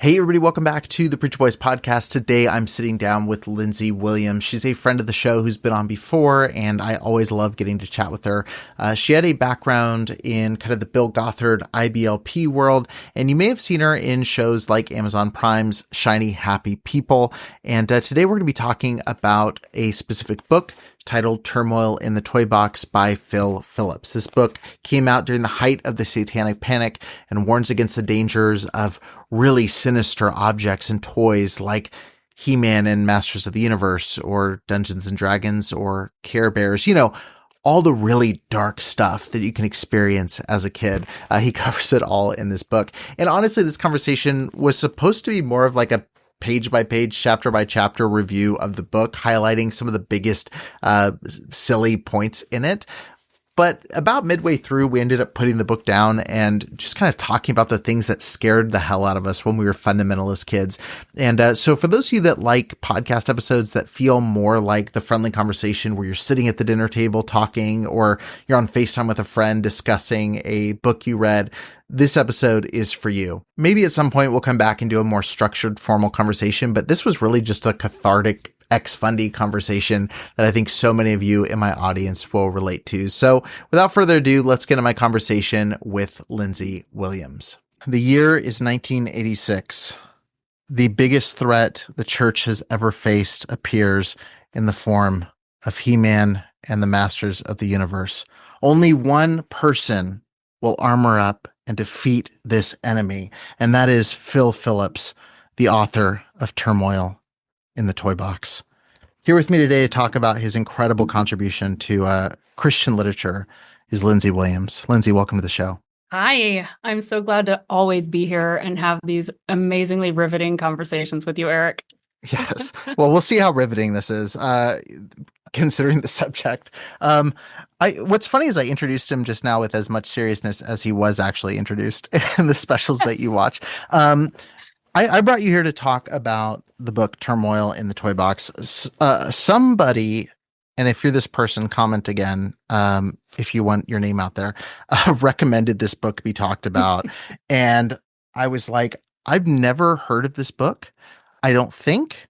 Hey everybody, welcome back to the Preacher Boys podcast. Today I'm sitting down with Lindsey Williams. She's a friend of the show who's been on before, and I always love getting to chat with her. She had a background in kind of the Bill Gothard IBLP world, and you may have seen her in shows like Amazon Prime's Shiny Happy People. And today we're going to be talking about a specific book titled Turmoil in the Toybox by Phil Phillips. This book came out during the height of the satanic panic and warns against the dangers of really sinister objects and toys like He-Man and Masters of the Universe or Dungeons and Dragons or Care Bears, all the really dark stuff that you can experience as a kid. He covers it all in this book. And honestly, this conversation was supposed to be more of like a page by page, chapter by chapter review of the book, highlighting some of the biggest silly points in it. But about midway through, we ended up putting the book down and just kind of talking about the things that scared the hell out of us when we were fundamentalist kids. And so for those of you that like podcast episodes that feel more like the friendly conversation where you're sitting at the dinner table talking, or you're on FaceTime with a friend discussing a book you read, this episode is for you. Maybe at some point we'll come back and do a more structured, formal conversation, but this was really just a cathartic ex-Fundie conversation that I think so many of you in my audience will relate to. So without further ado, let's get into my conversation with Lindsey Williams. The year is 1986. The biggest threat the church has ever faced appears in the form of He-Man and the Masters of the Universe. Only one person will armor up and defeat this enemy, and that is Phil Phillips, the author of Turmoil in the Toybox. Here with me today to talk about his incredible contribution to Christian literature is Lindsey Williams. Lindsey, welcome to the show. Hi, I'm so glad to always be here and have these amazingly riveting conversations with you, Eric. Yes. Well, we'll see how riveting this is, considering the subject. What's funny is I introduced him just now with as much seriousness as he was actually introduced in the specials that you watch. I brought you here to talk about the book Turmoil in the Toybox. Somebody, and if you're this person, comment again if you want your name out there, recommended this book be talked about. And I was like, I've never heard of this book. I don't think.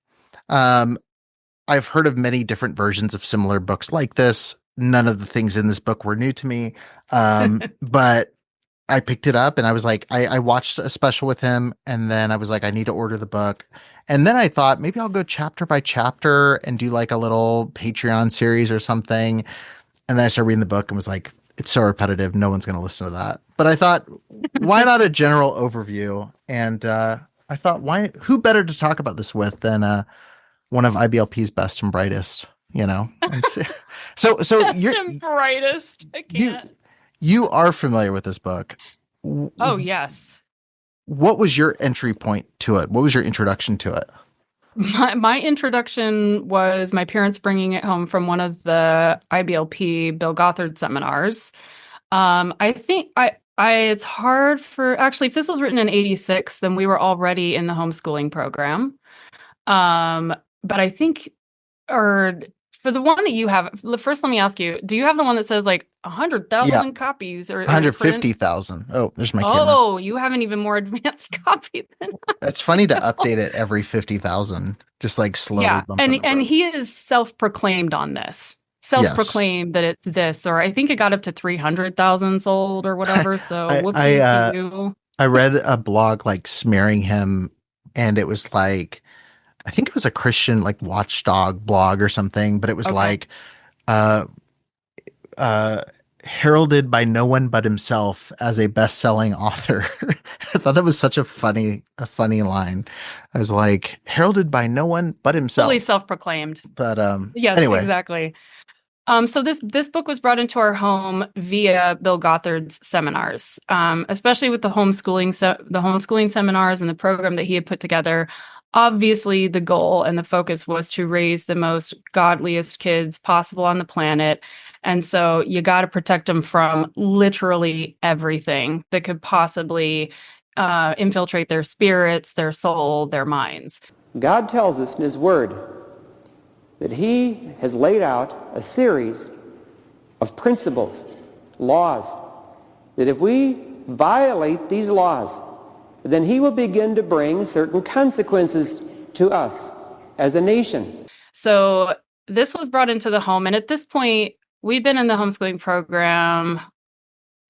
I've heard of many different versions of similar books like this. None of the things in this book were new to me. But I picked it up and I was like, I watched a special with him, and then I was like, I need to order the book. And then I thought maybe I'll go chapter by chapter and do like a little Patreon series or something. And then I started reading the book and was like, it's so repetitive. No one's going to listen to that. But I thought, why not a general overview? And I thought, who better to talk about this with than one of IBLP's best and brightest, So Best you're and brightest. I can't. You are familiar with this book. Oh, yes. What was your entry point to it? What was your introduction to it? My introduction was my parents bringing it home from one of the IBLP Bill Gothard seminars. I think it's hard for, actually, if this was written in 86, then we were already in the homeschooling program. But I think, or for the one that you have, first let me ask you, do you have the one that says like 100,000 copies or 150,000? Oh, there's my camera. Oh, you have an even more advanced copy than us. It's funny to update it every 50,000, just like slowly. Yeah, and he is self-proclaimed on this. Self-proclaimed that it's this, or I think it got up to 300,000 sold or whatever. So I read a blog like smearing him, and it was like, I think it was a Christian like watchdog blog or something, but it was like heralded by no one but himself as a best-selling author. I thought that was such a funny line. I was like, heralded by no one but himself. Fully self-proclaimed. But yes, anyway. Exactly. So this book was brought into our home via Bill Gothard's seminars, especially with the homeschooling seminars and the program that he had put together. Obviously, the goal and the focus was to raise the most godliest kids possible on the planet. And so you got to protect them from literally everything that could possibly infiltrate their spirits, their soul, their minds. God tells us in His Word that He has laid out a series of principles, laws, that if we violate these laws, then he will begin to bring certain consequences to us as a nation. So this was brought into the home. And at this point, we'd been in the homeschooling program,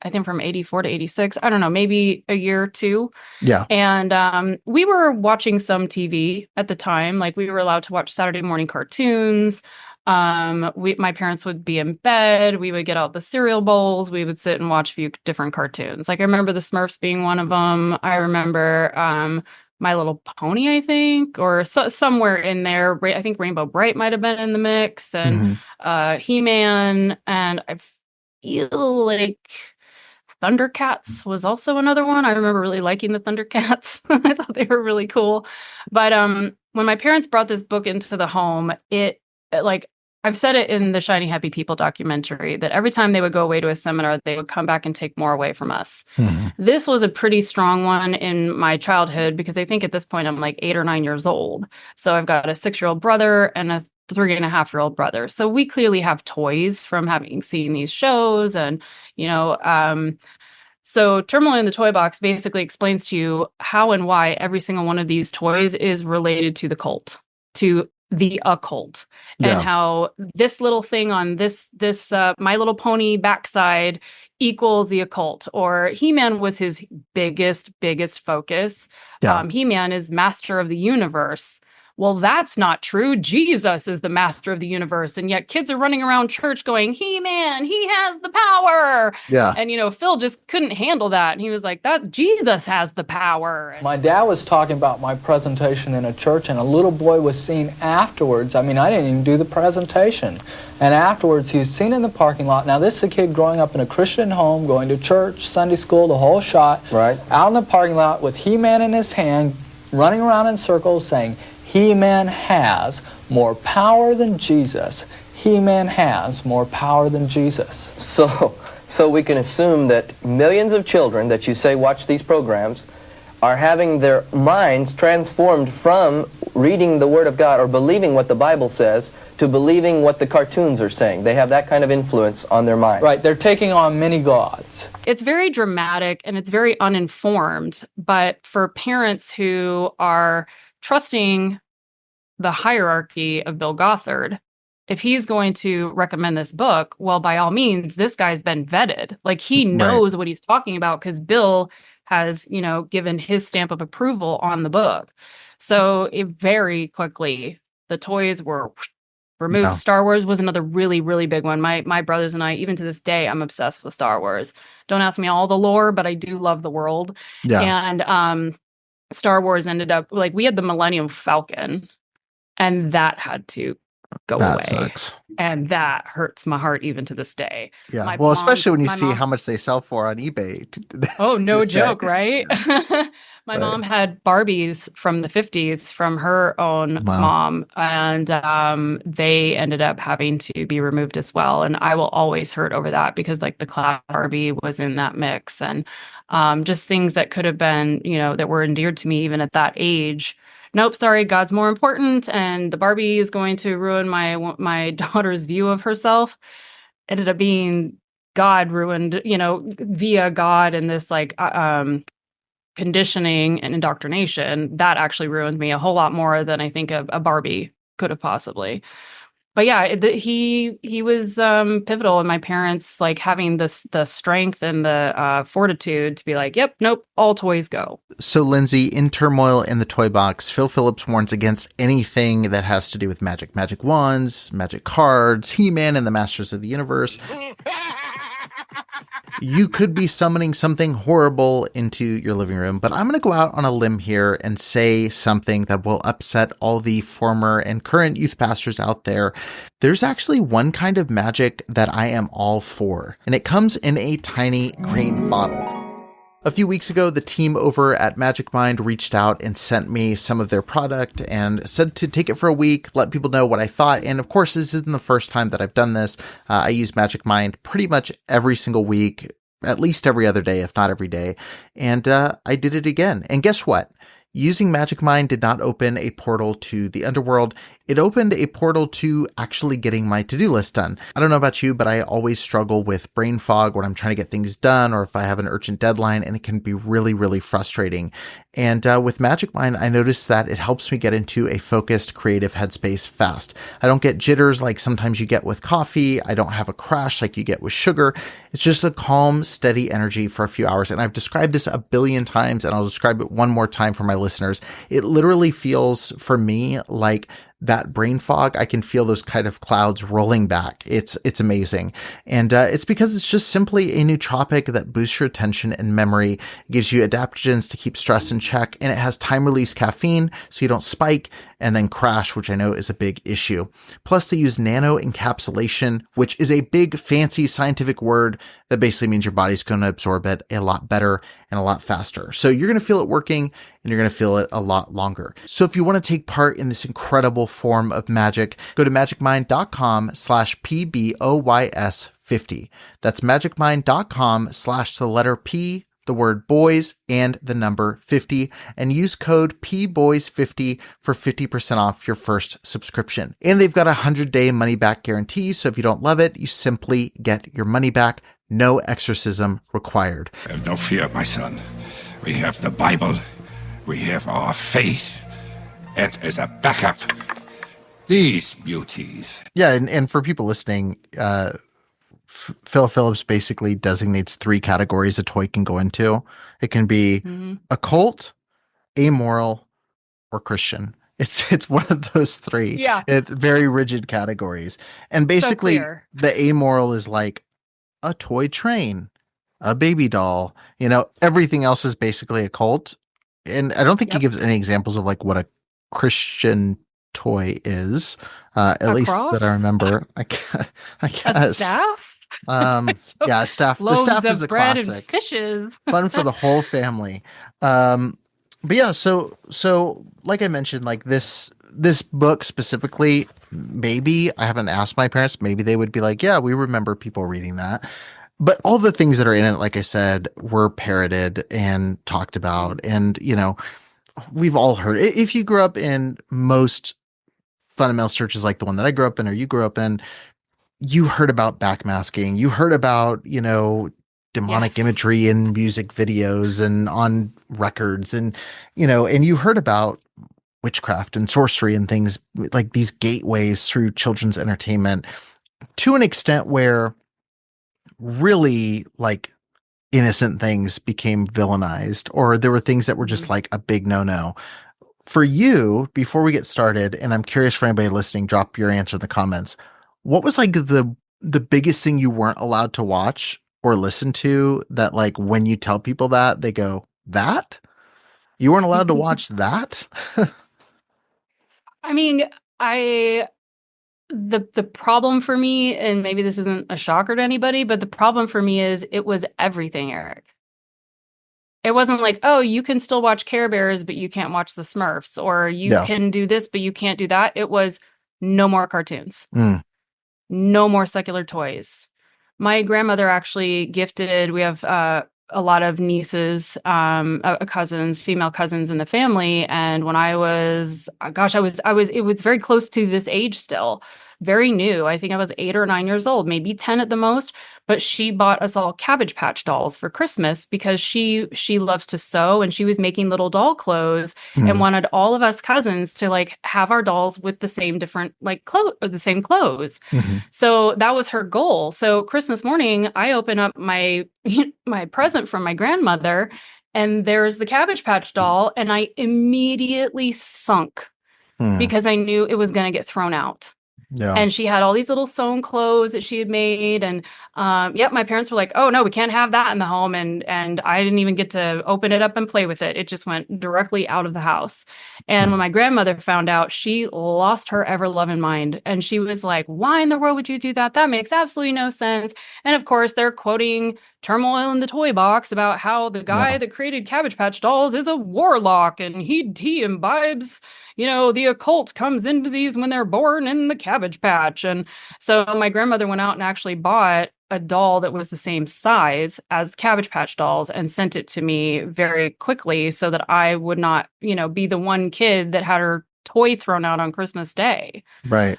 I think from 84 to 86. I don't know, maybe a year or two. Yeah. And we were watching some TV at the time. Like we were allowed to watch Saturday morning cartoons. My parents would be in bed. We would get out the cereal bowls. We would sit and watch a few different cartoons. Like I remember the Smurfs being one of them. I remember My Little Pony, I think, or somewhere in there. I think Rainbow Bright might have been in the mix, and He-Man, and I feel like Thundercats was also another one. I remember really liking the Thundercats. I thought they were really cool. But when my parents brought this book into the home, like I've said it in the Shiny Happy People documentary, that every time they would go away to a seminar, they would come back and take more away from us. This was a pretty strong one in my childhood, because I think at this point I'm like 8 or 9 years old. So I've got a 6-year-old brother and a 3.5-year-old brother. So we clearly have toys from having seen these shows. And, so Turmoil in the Toybox basically explains to you how and why every single one of these toys is related to the cult, to the occult, and how this little thing on this My Little Pony backside equals the occult. Or He-Man was his biggest focus. He-Man is master of the universe. Well, that's not true. Jesus is the master of the universe. And yet kids are running around church going, He-Man, he has the power. Yeah. And, Phil just couldn't handle that. And he was like, that Jesus has the power. My dad was talking about my presentation in a church, and a little boy was seen afterwards. I mean, I didn't even do the presentation. And afterwards, he was seen in the parking lot. Now, this is a kid growing up in a Christian home, going to church, Sunday school, the whole shot. Right. Out in the parking lot with He-Man in his hand, running around in circles saying, He-Man has more power than Jesus. He-Man has more power than Jesus. So we can assume that millions of children that you say watch these programs are having their minds transformed from reading the Word of God or believing what the Bible says to believing what the cartoons are saying. They have that kind of influence on their minds. Right, they're taking on many gods. It's very dramatic and it's very uninformed, but for parents who are trusting the hierarchy of Bill Gothard, if he's going to recommend this book, well, by all means, this guy's been vetted. Like he knows what he's talking about, because Bill has, given his stamp of approval on the book. So it very quickly, the toys were removed. Yeah. Star Wars was another really, really big one. My brothers and I, even to this day, I'm obsessed with Star Wars. Don't ask me all the lore, but I do love the world. Yeah. And Star Wars ended up, like, we had the Millennium Falcon, and that had to go away. Sucks. And that hurts my heart even to this day. Yeah. Well, especially when you see how much they sell for on eBay. Oh, no joke, right? My mom had Barbies from the 50s from her own mom, and they ended up having to be removed as well. And I will always hurt over that, because like the class Barbie was in that mix, and just things that could have been, that were endeared to me even at that age. Nope, sorry, God's more important, and the Barbie is going to ruin my daughter's view of herself. Ended up being God ruined, via God and this like conditioning and indoctrination. That actually ruined me a whole lot more than I think a Barbie could have possibly. But yeah, he was pivotal in my parents like having the strength and the fortitude to be like, yep, nope, all toys go. So Lindsey, in Turmoil in the Toybox, Phil Phillips warns against anything that has to do with magic wands, magic cards, He-Man and the Masters of the Universe. You could be summoning something horrible into your living room, but I'm going to go out on a limb here and say something that will upset all the former and current youth pastors out there. There's actually one kind of magic that I am all for, and it comes in a tiny green bottle. A few weeks ago, the team over at Magic Mind reached out and sent me some of their product and said to take it for a week, let people know what I thought. And of course, this isn't the first time that I've done this. I use Magic Mind pretty much every single week, at least every other day, if not every day. And I did it again. And guess what? Using Magic Mind did not open a portal to the underworld. It opened a portal to actually getting my to-do list done. I don't know about you, but I always struggle with brain fog when I'm trying to get things done or if I have an urgent deadline, and it can be really, really frustrating. And with Magic Mind, I noticed that it helps me get into a focused, creative headspace fast. I don't get jitters like sometimes you get with coffee. I don't have a crash like you get with sugar. It's just a calm, steady energy for a few hours. And I've described this a billion times, and I'll describe it one more time for my listeners. It literally feels for me like that brain fog. I can feel those kind of clouds rolling back. It's amazing. And it's because it's just simply a nootropic that boosts your attention and memory, gives you adaptogens to keep stress in check, and it has time-release caffeine so you don't spike and then crash, which I know is a big issue. Plus, they use nano encapsulation, which is a big, fancy scientific word that basically means your body's going to absorb it a lot better and a lot faster. So you're going to feel it working, and you're going to feel it a lot longer. So if you want to take part in this incredible form of magic, go to magicmind.com/PBOYS50. That's magicmind.com/the letter P, the word boys, and the number 50, and use code PBOYS50 for 50% off your first subscription. And they've got a 100-day money-back guarantee, so if you don't love it, you simply get your money back. No exorcism required. Have no fear, my son. We have the Bible. We have our faith. And as a backup, these beauties. Yeah, and for people listening, Phil Phillips basically designates 3 categories a toy can go into. It can be occult, amoral, or Christian. It's one of those 3. Yeah. It's very rigid categories. And basically, the amoral is like a toy train, a baby doll. You know, everything else is basically occult. And I don't think he gives any examples of like what a Christian toy is, at least cross? that I remember. I guess. A staff? Yeah, staff. The staff is a bread classic. And fishes. Fun for the whole family. But yeah, so like I mentioned, like this book specifically, maybe I haven't asked my parents, maybe they would be like, yeah, we remember people reading that. But all the things that are in it, like I said, were parroted and talked about. And, you know, we've all heard, if you grew up in most fundamentalist churches like the one that I grew up in or you grew up in, you heard about backmasking. You heard about, you know, demonic imagery in music videos and on records, and, you know, and you heard about witchcraft and sorcery and things like these gateways through children's entertainment to an extent where really like innocent things became villainized, or there were things that were just like a big no-no. For you, before we get started, and I'm curious for anybody listening, drop your answer in the comments. What was like the biggest thing you weren't allowed to watch or listen to that, like, when you tell people that, they go, that? You weren't allowed to watch that? I mean, the problem for me, and maybe this isn't a shocker to anybody, but the problem for me is it was everything, Eric. It wasn't like, oh, you can still watch Care Bears, but you can't watch the Smurfs, or you can do this, but you can't do that. It was no more cartoons. No more secular toys. My grandmother actually gifted, we have a lot of nieces, cousins, female cousins in the family. And when I was, it was very close to this age still, very new. I think I was 8 or 9 years old, maybe 10 at the most. But she bought us all Cabbage Patch dolls for Christmas because she loves to sew, and she was making little doll clothes and wanted all of us cousins to like have our dolls with the same different like the same clothes. So that was her goal. So Christmas morning, I open up my my present from my grandmother, and there's the Cabbage Patch doll, and I immediately sunk because I knew it was going to get thrown out. Yeah. And she had all these little sewn clothes that she had made. And my parents were like, oh, no, we can't have that in the home. And I didn't even get to open it up and play with it. It just went directly out of the house. And when my grandmother found out, she lost her ever-loving mind. And she was like, why in the world would you do that? That makes absolutely no sense. And of course, they're quoting Turmoil in the Toybox about how the guy that created Cabbage Patch dolls is a warlock, and he imbibes, you know, the occult comes into these when they're born in the Cabbage Patch. And so my grandmother went out and actually bought a doll that was the same size as Cabbage Patch dolls and sent it to me very quickly so that I would not, be the one kid that had her toy thrown out on Christmas Day. Right.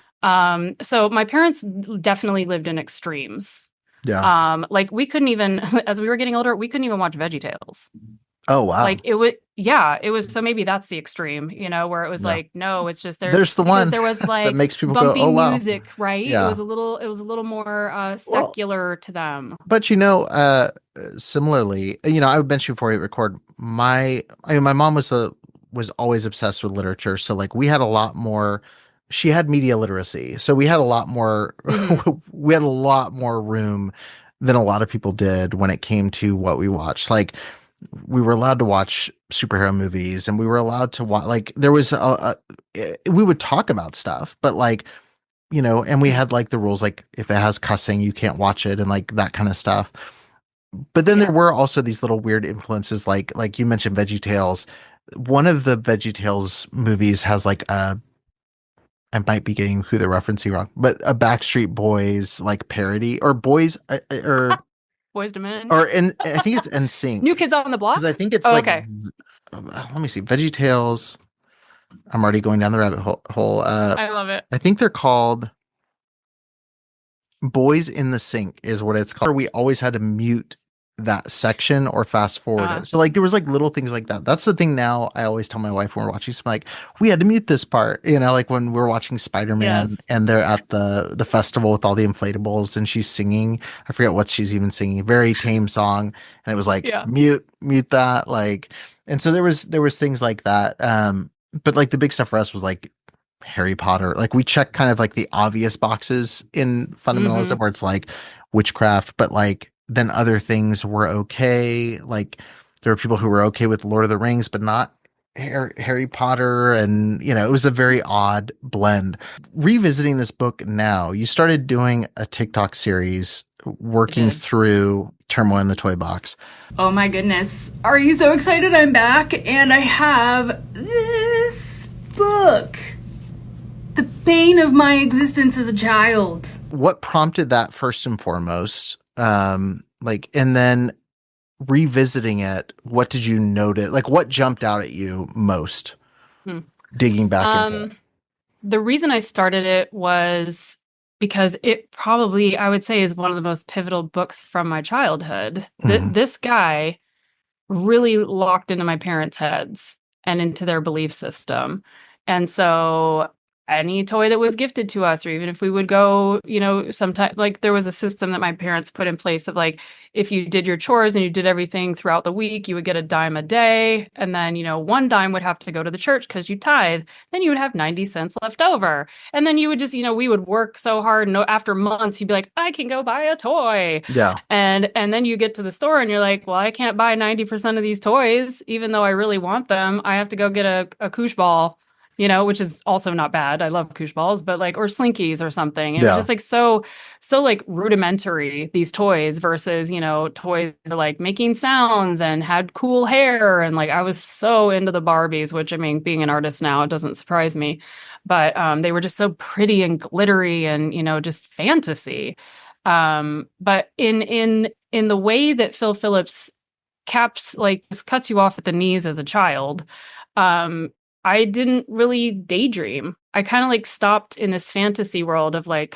So my parents definitely lived in extremes. Yeah. Like we couldn't even, as we were getting older, we couldn't even watch VeggieTales. Oh, wow. Like it was, so maybe that's the extreme, where it was like, no, it's just there's the one there was like that makes people bumpy go, oh, wow. music, right? Yeah. It was a little more secular to them. But similarly, I would mention before we record, my mom was always obsessed with literature. So like we had a lot more, she had media literacy. So we had a lot more, we had a lot more room than a lot of people did when it came to what we watched. Like we were allowed to watch superhero movies and we were allowed to watch, like there was we would talk about stuff, but like, and we had like the rules, like if it has cussing, you can't watch it and like that kind of stuff. But then there were also these little weird influences, like you mentioned VeggieTales. One of the VeggieTales movies has like I might be getting who they're referencing wrong, but a Backstreet Boys like parody or boys or Boys to Men, or I think it's NSYNC. New Kids on the Block. Because I think it's okay. Let me see, VeggieTales. I'm already going down the rabbit hole. I love it. I think they're called Boys in the Sink is what it's called. We always had to mute that section or fast forward it. So like there was like little things like that. That's the thing now I always tell my wife when we're watching something, like we had to mute this part, like when we're watching Spider-Man and they're at the festival with all the inflatables and she's singing, I forget what she's even singing, a very tame song, and it was like mute that, like, and so there was things like that. But like the big stuff for us was like Harry Potter. Like we checked kind of like the obvious boxes in fundamentalism where it's like witchcraft, but like then other things were okay. Like there were people who were okay with Lord of the Rings, but not Harry Potter. And, it was a very odd blend. Revisiting this book now, you started doing a TikTok series working through Turmoil in the Toybox. Oh my goodness. Are you so excited I'm back? And I have this book. The bane of my existence as a child. What prompted that first and foremost? And then revisiting it, what did you notice? Like what jumped out at you most digging back into it? The reason I started it was because it probably, I would say, is one of the most pivotal books from my childhood. This guy really locked into my parents' heads and into their belief system. And so any toy that was gifted to us, or even if we would go, sometime, like there was a system that my parents put in place of like, if you did your chores and you did everything throughout the week, you would get $0.10 a day. And then, $1 would have to go to the church because you tithe. Then you would have 90 cents left over. And then you would just, we would work so hard. And after months, you'd be like, I can go buy a toy. Yeah. And then you get to the store and you're like, well, I can't buy 90% of these toys, even though I really want them. I have to go get a koosh ball. Which is also not bad. I love koosh balls, but like, or slinkies or something. It's just like so like rudimentary, these toys versus, toys like making sounds and had cool hair. And like, I was so into the Barbies, which I mean, being an artist now, it doesn't surprise me, but they were just so pretty and glittery and, just fantasy. But in the way that Phil Phillips just cuts you off at the knees as a child, I didn't really daydream. I kind of like stopped in this fantasy world of like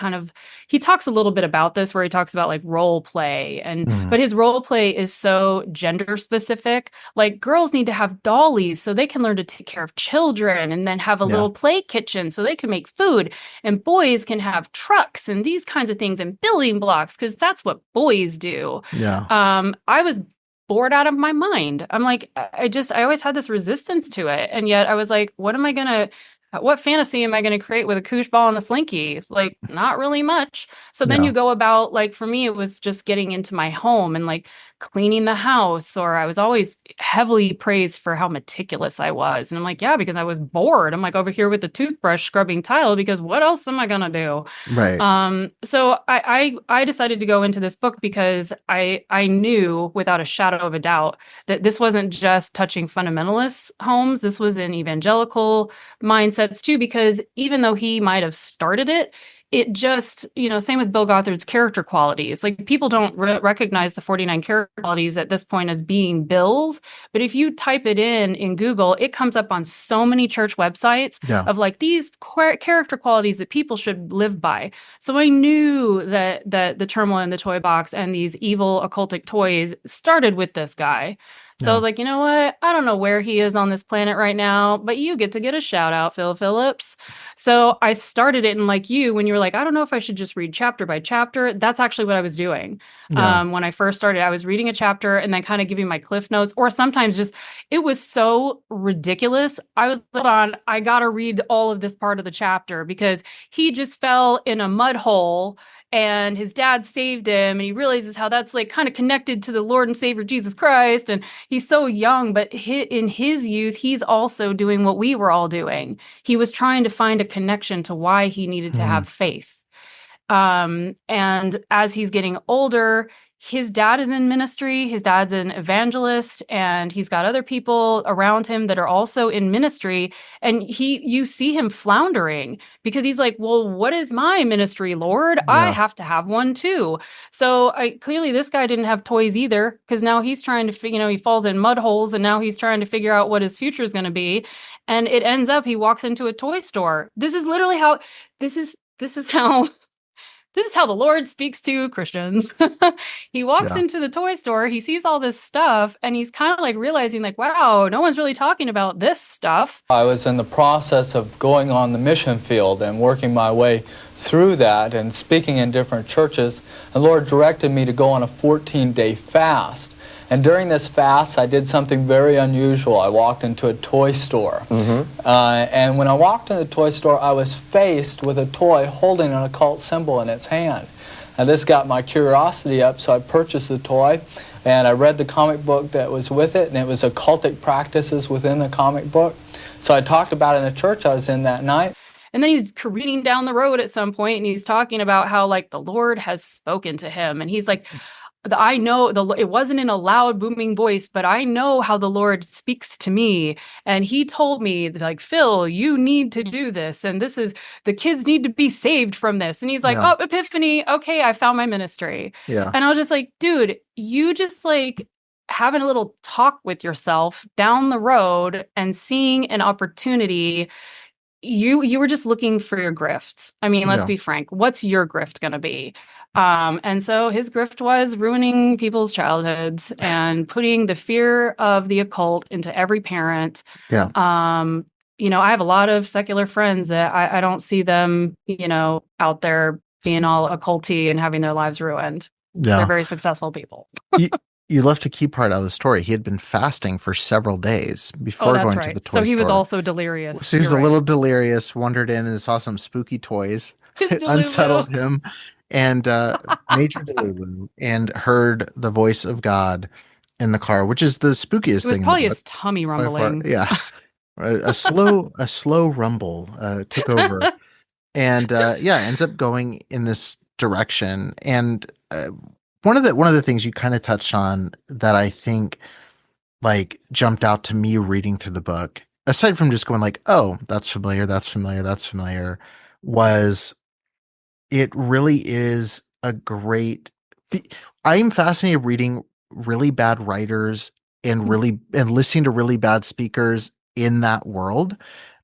he talks a little bit about this where he talks about like role play but his role play is so gender specific. Like girls need to have dollies so they can learn to take care of children and then have a little play kitchen so they can make food, and boys can have trucks and these kinds of things and building blocks because that's what boys do. Yeah. I was bored out of my mind. I'm like, I always had this resistance to it. And yet I was like, what fantasy am I going to create with a koosh ball and a slinky? Like, not really much. So then you go about, like, for me, it was just getting into my home and like cleaning the house, or I was always heavily praised for how meticulous I was. And I'm like, yeah, because I was bored. I'm like over here with the toothbrush scrubbing tile because what else am I going to do? Right. So I decided to go into this book because I knew without a shadow of a doubt that this wasn't just touching fundamentalist homes. This was in evangelical mindsets too, because even though he might have started it, it just, same with Bill Gothard's character qualities. Like, people don't recognize the 49 character qualities at this point as being Bill's. But if you type it in Google, it comes up on so many church websites of like these character qualities that people should live by. So I knew that the Turmoil and the Toybox and these evil occultic toys started with this guy. So I was like, you know what? I don't know where he is on this planet right now, but you get to get a shout out, Phil Phillips. So I started it, and like you, when you were like, I don't know if I should just read chapter by chapter, that's actually what I was doing. When I first started, I was reading a chapter and then kind of giving my cliff notes, or sometimes just, it was so ridiculous. I was, hold on, I got to read all of this part of the chapter because he just fell in a mud hole and his dad saved him, and he realizes how that's like kind of connected to the Lord and Savior Jesus Christ. And he's so young, but in his youth, he's also doing what we were all doing. He was trying to find a connection to why he needed to have faith. And as he's getting older, his dad is in ministry. His dad's an evangelist, and he's got other people around him that are also in ministry. And you see him floundering because he's like, well, what is my ministry, Lord? I have to have one too. So clearly this guy didn't have toys either, because now he's trying to figure, he falls in mud holes, and now he's trying to figure out what his future is going to be. And it ends up, he walks into a toy store. This is literally how, this is how the Lord speaks to Christians. He walks into the toy store, he sees all this stuff, and he's kind of like realizing like, wow, no one's really talking about this stuff. I was in the process of going on the mission field and working my way through that and speaking in different churches. The Lord directed me to go on a 14-day fast. And during this fast, I did something very unusual. I walked into a toy store. And when I walked in the toy store, I was faced with a toy holding an occult symbol in its hand. And this got my curiosity up, so I purchased the toy, and I read the comic book that was with it, and it was occultic practices within the comic book. So I talked about it in the church I was in that night. And then he's careening down the road at some point, and he's talking about how like the Lord has spoken to him. And he's like, I know it wasn't in a loud booming voice, but I know how the Lord speaks to me. And he told me like, Phil, you need to do this. And this is, the kids need to be saved from this. And he's like, oh, epiphany. Okay. I found my ministry. And I was just like, dude, you just like having a little talk with yourself down the road and seeing an opportunity. You were just looking for your grift. I mean, let's be frank. What's your grift going to be? And so his grift was ruining people's childhoods and putting the fear of the occult into every parent. I have a lot of secular friends that I don't see them, out there being all occulty and having their lives ruined. They're very successful people. You left a key part out of the story. He had been fasting for several days before going to the toy store. So he was also delirious. So he was a little delirious, wandered in and saw some spooky toys, unsettled him, and Major Delulu, and heard the voice of God in the car, which is the spookiest thing. It was probably his tummy rumbling. A slow rumble took over, and ends up going in this direction. And one of the things you kind of touched on that I think like jumped out to me reading through the book, aside from just going like, oh, that's familiar, was it really is a great. I'm fascinated reading really bad writers and listening to really bad speakers in that world,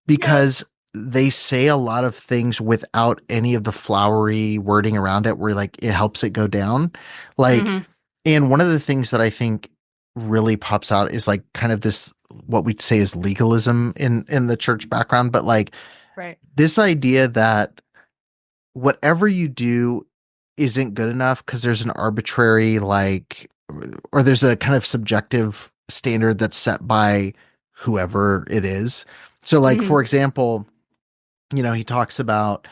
because they say a lot of things without any of the flowery wording around it where like it helps it go down. Like, and one of the things that I think really pops out is like kind of this, what we'd say is legalism in the church background, but like this idea that whatever you do isn't good enough because there's an arbitrary or there's a kind of subjective standard that's set by whoever it is. So like, for example, he talks about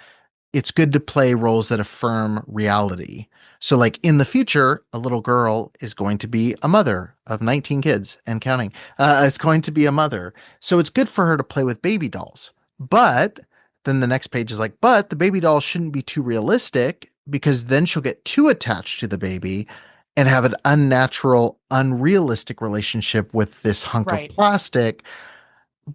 it's good to play roles that affirm reality. So like in the future, a little girl is going to be a mother of 19 kids and counting. It's going to be a mother. So it's good for her to play with baby dolls. But then the next page is like, but the baby doll shouldn't be too realistic because then she'll get too attached to the baby and have an unnatural, unrealistic relationship with this hunk of plastic.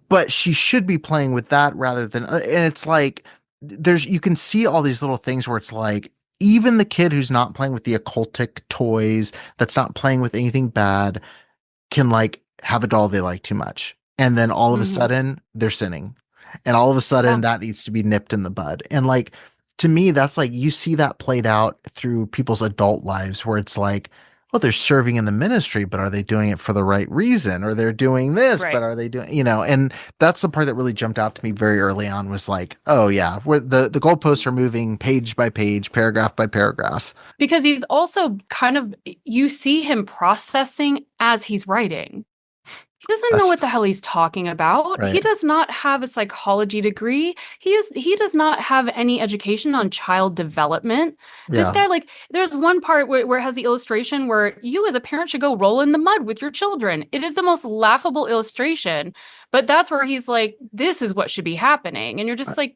But she should be playing with that rather than, and it's like, you can see all these little things where it's like, even the kid who's not playing with the occultic toys, that's not playing with anything bad, can like have a doll they like too much. And then all of a sudden they're sinning. And all of a sudden that needs to be nipped in the bud. And like, to me, that's like, you see that played out through people's adult lives where it's like, well, they're serving in the ministry, but are they doing it for the right reason? Or they're doing this, but are they doing, and that's the part that really jumped out to me very early on, was like, oh yeah, where the goalposts are moving page by page, paragraph by paragraph. Because he's also kind of, you see him processing as he's writing. He doesn't know what the hell he's talking about. Right. He does not have a psychology degree. He does not have any education on child development. This guy, like, there's one part where it has the illustration where you as a parent should go roll in the mud with your children. It is the most laughable illustration, but that's where he's like, this is what should be happening. And you're just like,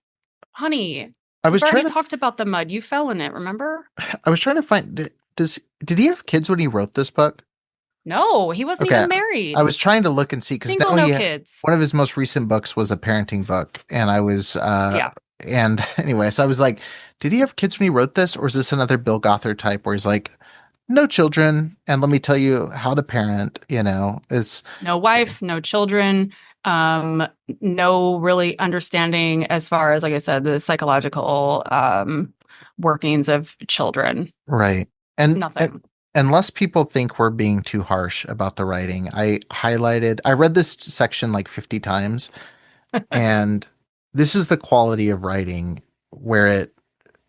honey, we've already talked about the mud. You fell in it, remember? I was trying to find, did he have kids when he wrote this book? No, he wasn't even married. I was trying to look and see, because now kids. One of his most recent books was a parenting book, and I was and anyway, so I was like, did he have kids when he wrote this, or is this another Bill Gothard type where he's like, no children, and let me tell you how to parent? It's no wife, no children, no really understanding as far as, like I said, the psychological workings of children. Right, and nothing. Unless people think we're being too harsh about the writing, I read this section like 50 times, and this is the quality of writing where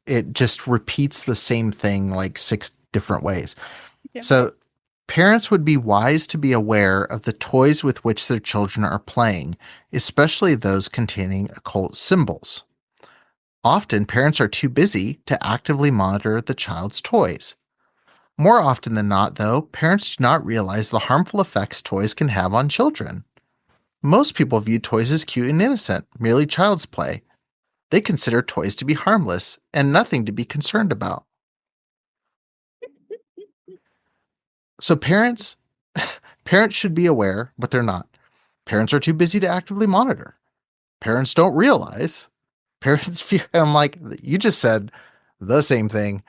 it just repeats the same thing like 6 different ways. Yeah. So parents would be wise to be aware of the toys with which their children are playing, especially those containing occult symbols. Often, parents are too busy to actively monitor the child's toys. More often than not, though, parents do not realize the harmful effects toys can have on children. Most people view toys as cute and innocent, merely child's play. They consider toys to be harmless and nothing to be concerned about. So parents should be aware, but they're not. Parents are too busy to actively monitor. Parents don't realize. Parents feel, and I'm like, you just said the same thing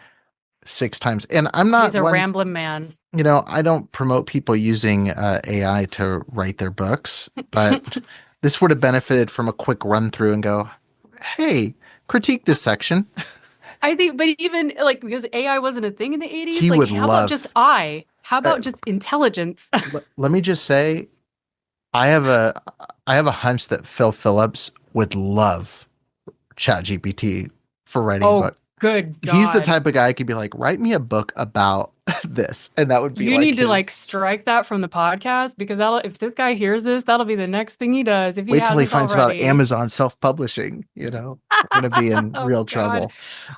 6 times. And I'm not— He's a rambling man. I don't promote people using AI to write their books, but this would have benefited from a quick run through and go, hey, critique this section. I think, but even like, because AI wasn't a thing in the 80s, how about just how about just intelligence? Let me just say, I have a hunch that Phil Phillips would love ChatGPT for writing a book. Good God. He's the type of guy who could be like, write me a book about this, and that would be. You need to strike that from the podcast, because if this guy hears this, that'll be the next thing he does. If he wait till he finds about Amazon self-publishing, we're going to be in real trouble.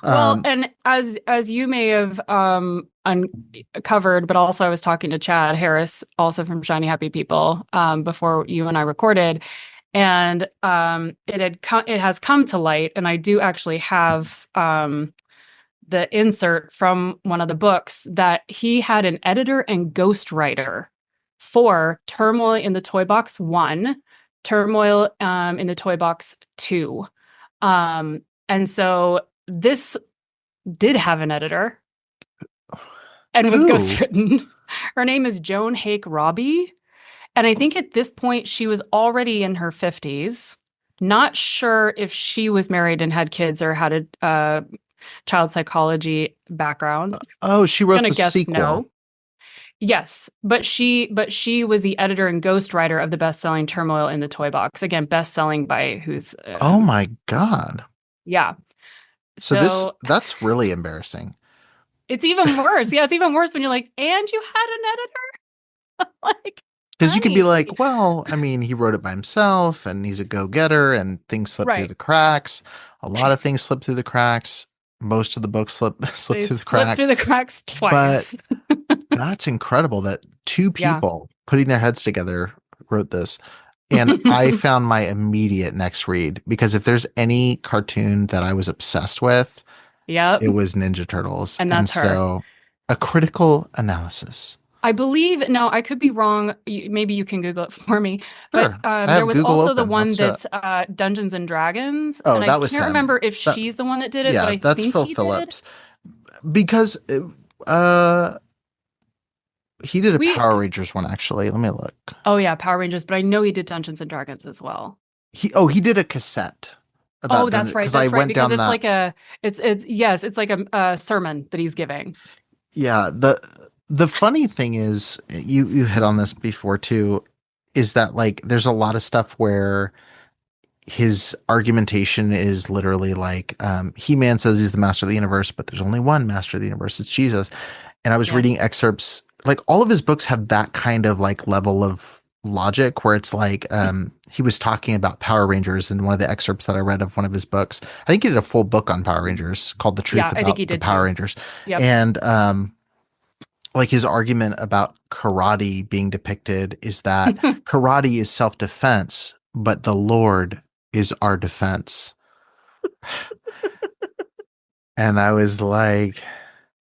Well, and as you may have uncovered, but also I was talking to Chad Harris, also from Shiny Happy People, before you and I recorded. And it has come to light, and I do actually have the insert from one of the books, that he had an editor and ghostwriter for Turmoil in the Toybox 1, Turmoil in the Toybox 2. And so this did have an editor and was ghostwritten. Her name is Joan Hake Robbie. And I think at this point, she was already in her 50s. Not sure if she was married and had kids or had a child psychology background. She wrote the sequel. No. Yes, but she was the editor and ghostwriter of the best-selling Turmoil in the Toybox. Again, best-selling by who's... oh my God. Yeah. So that's really embarrassing. It's even worse. Yeah, it's even worse when you're like, and you had an editor? Because you could be like, well, I mean, he wrote it by himself, and he's a go-getter, and things slip through the cracks. A lot of things slip through the cracks. Most of the books slip through the cracks. Through the cracks twice. But that's incredible that 2 people putting their heads together wrote this. And I found my immediate next read, because if there's any cartoon that I was obsessed with, it was Ninja Turtles. And that's her. So a critical analysis. I believe, no, I could be wrong. Maybe you can Google it for me. But Sure. I there have was Google also the open. one Let's do it. that's Dungeons and Dragons. Oh, And I that was can't him. remember if That, she's the one that did it, but yeah, I that's think Phil he did. Phillips. Because he did a We, Power Rangers one, actually. Let me look. oh yeah, Power Rangers, but I know he did Dungeons and Dragons as well. He did a cassette about Oh, that's right. because I That's right. went Because down it's that. like it's like a sermon that he's giving. Yeah, the funny thing is, you hit on this before too, is that like there's a lot of stuff where his argumentation is literally like He-Man says he's the master of the universe, but there's only one master of the universe, it's Jesus. And I was Yeah. reading excerpts, like all of his books have that kind of like level of logic where it's like he was talking about Power Rangers in one of the excerpts that I read of one of his books. I think he did a full book on Power Rangers called The Truth Yeah, I think About he the did Power too. Rangers. Yep. And like his argument about karate being depicted is that karate is self-defense, but the Lord is our defense. And I was like,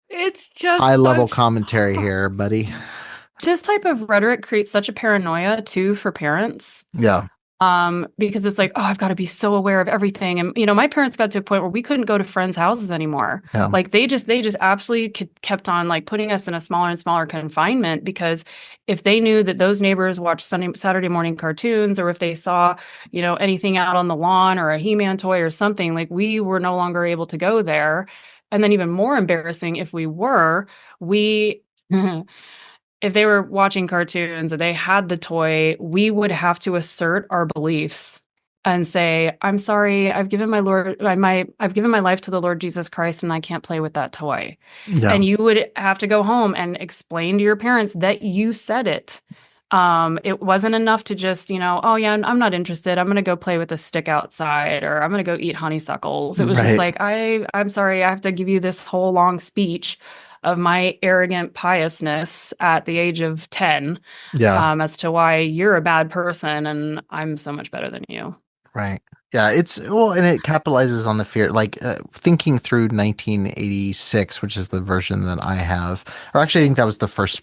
It's just high level so commentary here, buddy. This type of rhetoric creates such a paranoia too for parents. Yeah. Because it's like, oh, I've got to be so aware of everything. And my parents got to a point where we couldn't go to friends' houses anymore. Yeah. Like they just absolutely kept on like putting us in a smaller and smaller confinement, because if they knew that those neighbors watched Saturday morning cartoons, or if they saw, anything out on the lawn or a He-Man toy or something, like we were no longer able to go there. And then even more embarrassing, if we if they were watching cartoons or they had the toy, we would have to assert our beliefs and say, "I'm sorry, I've given my life to the Lord Jesus Christ, and I can't play with that toy." Yeah. And you would have to go home and explain to your parents that you said it. It wasn't enough to just, oh yeah, I'm not interested. I'm going to go play with a stick outside, or I'm going to go eat honeysuckles. It was just like, I'm sorry, I have to give you this whole long speech of my arrogant piousness at the age of 10, as to why you're a bad person and I'm so much better than you. Right. Yeah, and it capitalizes on the fear, like thinking through 1986, which is the version that I have, or actually I think that was the first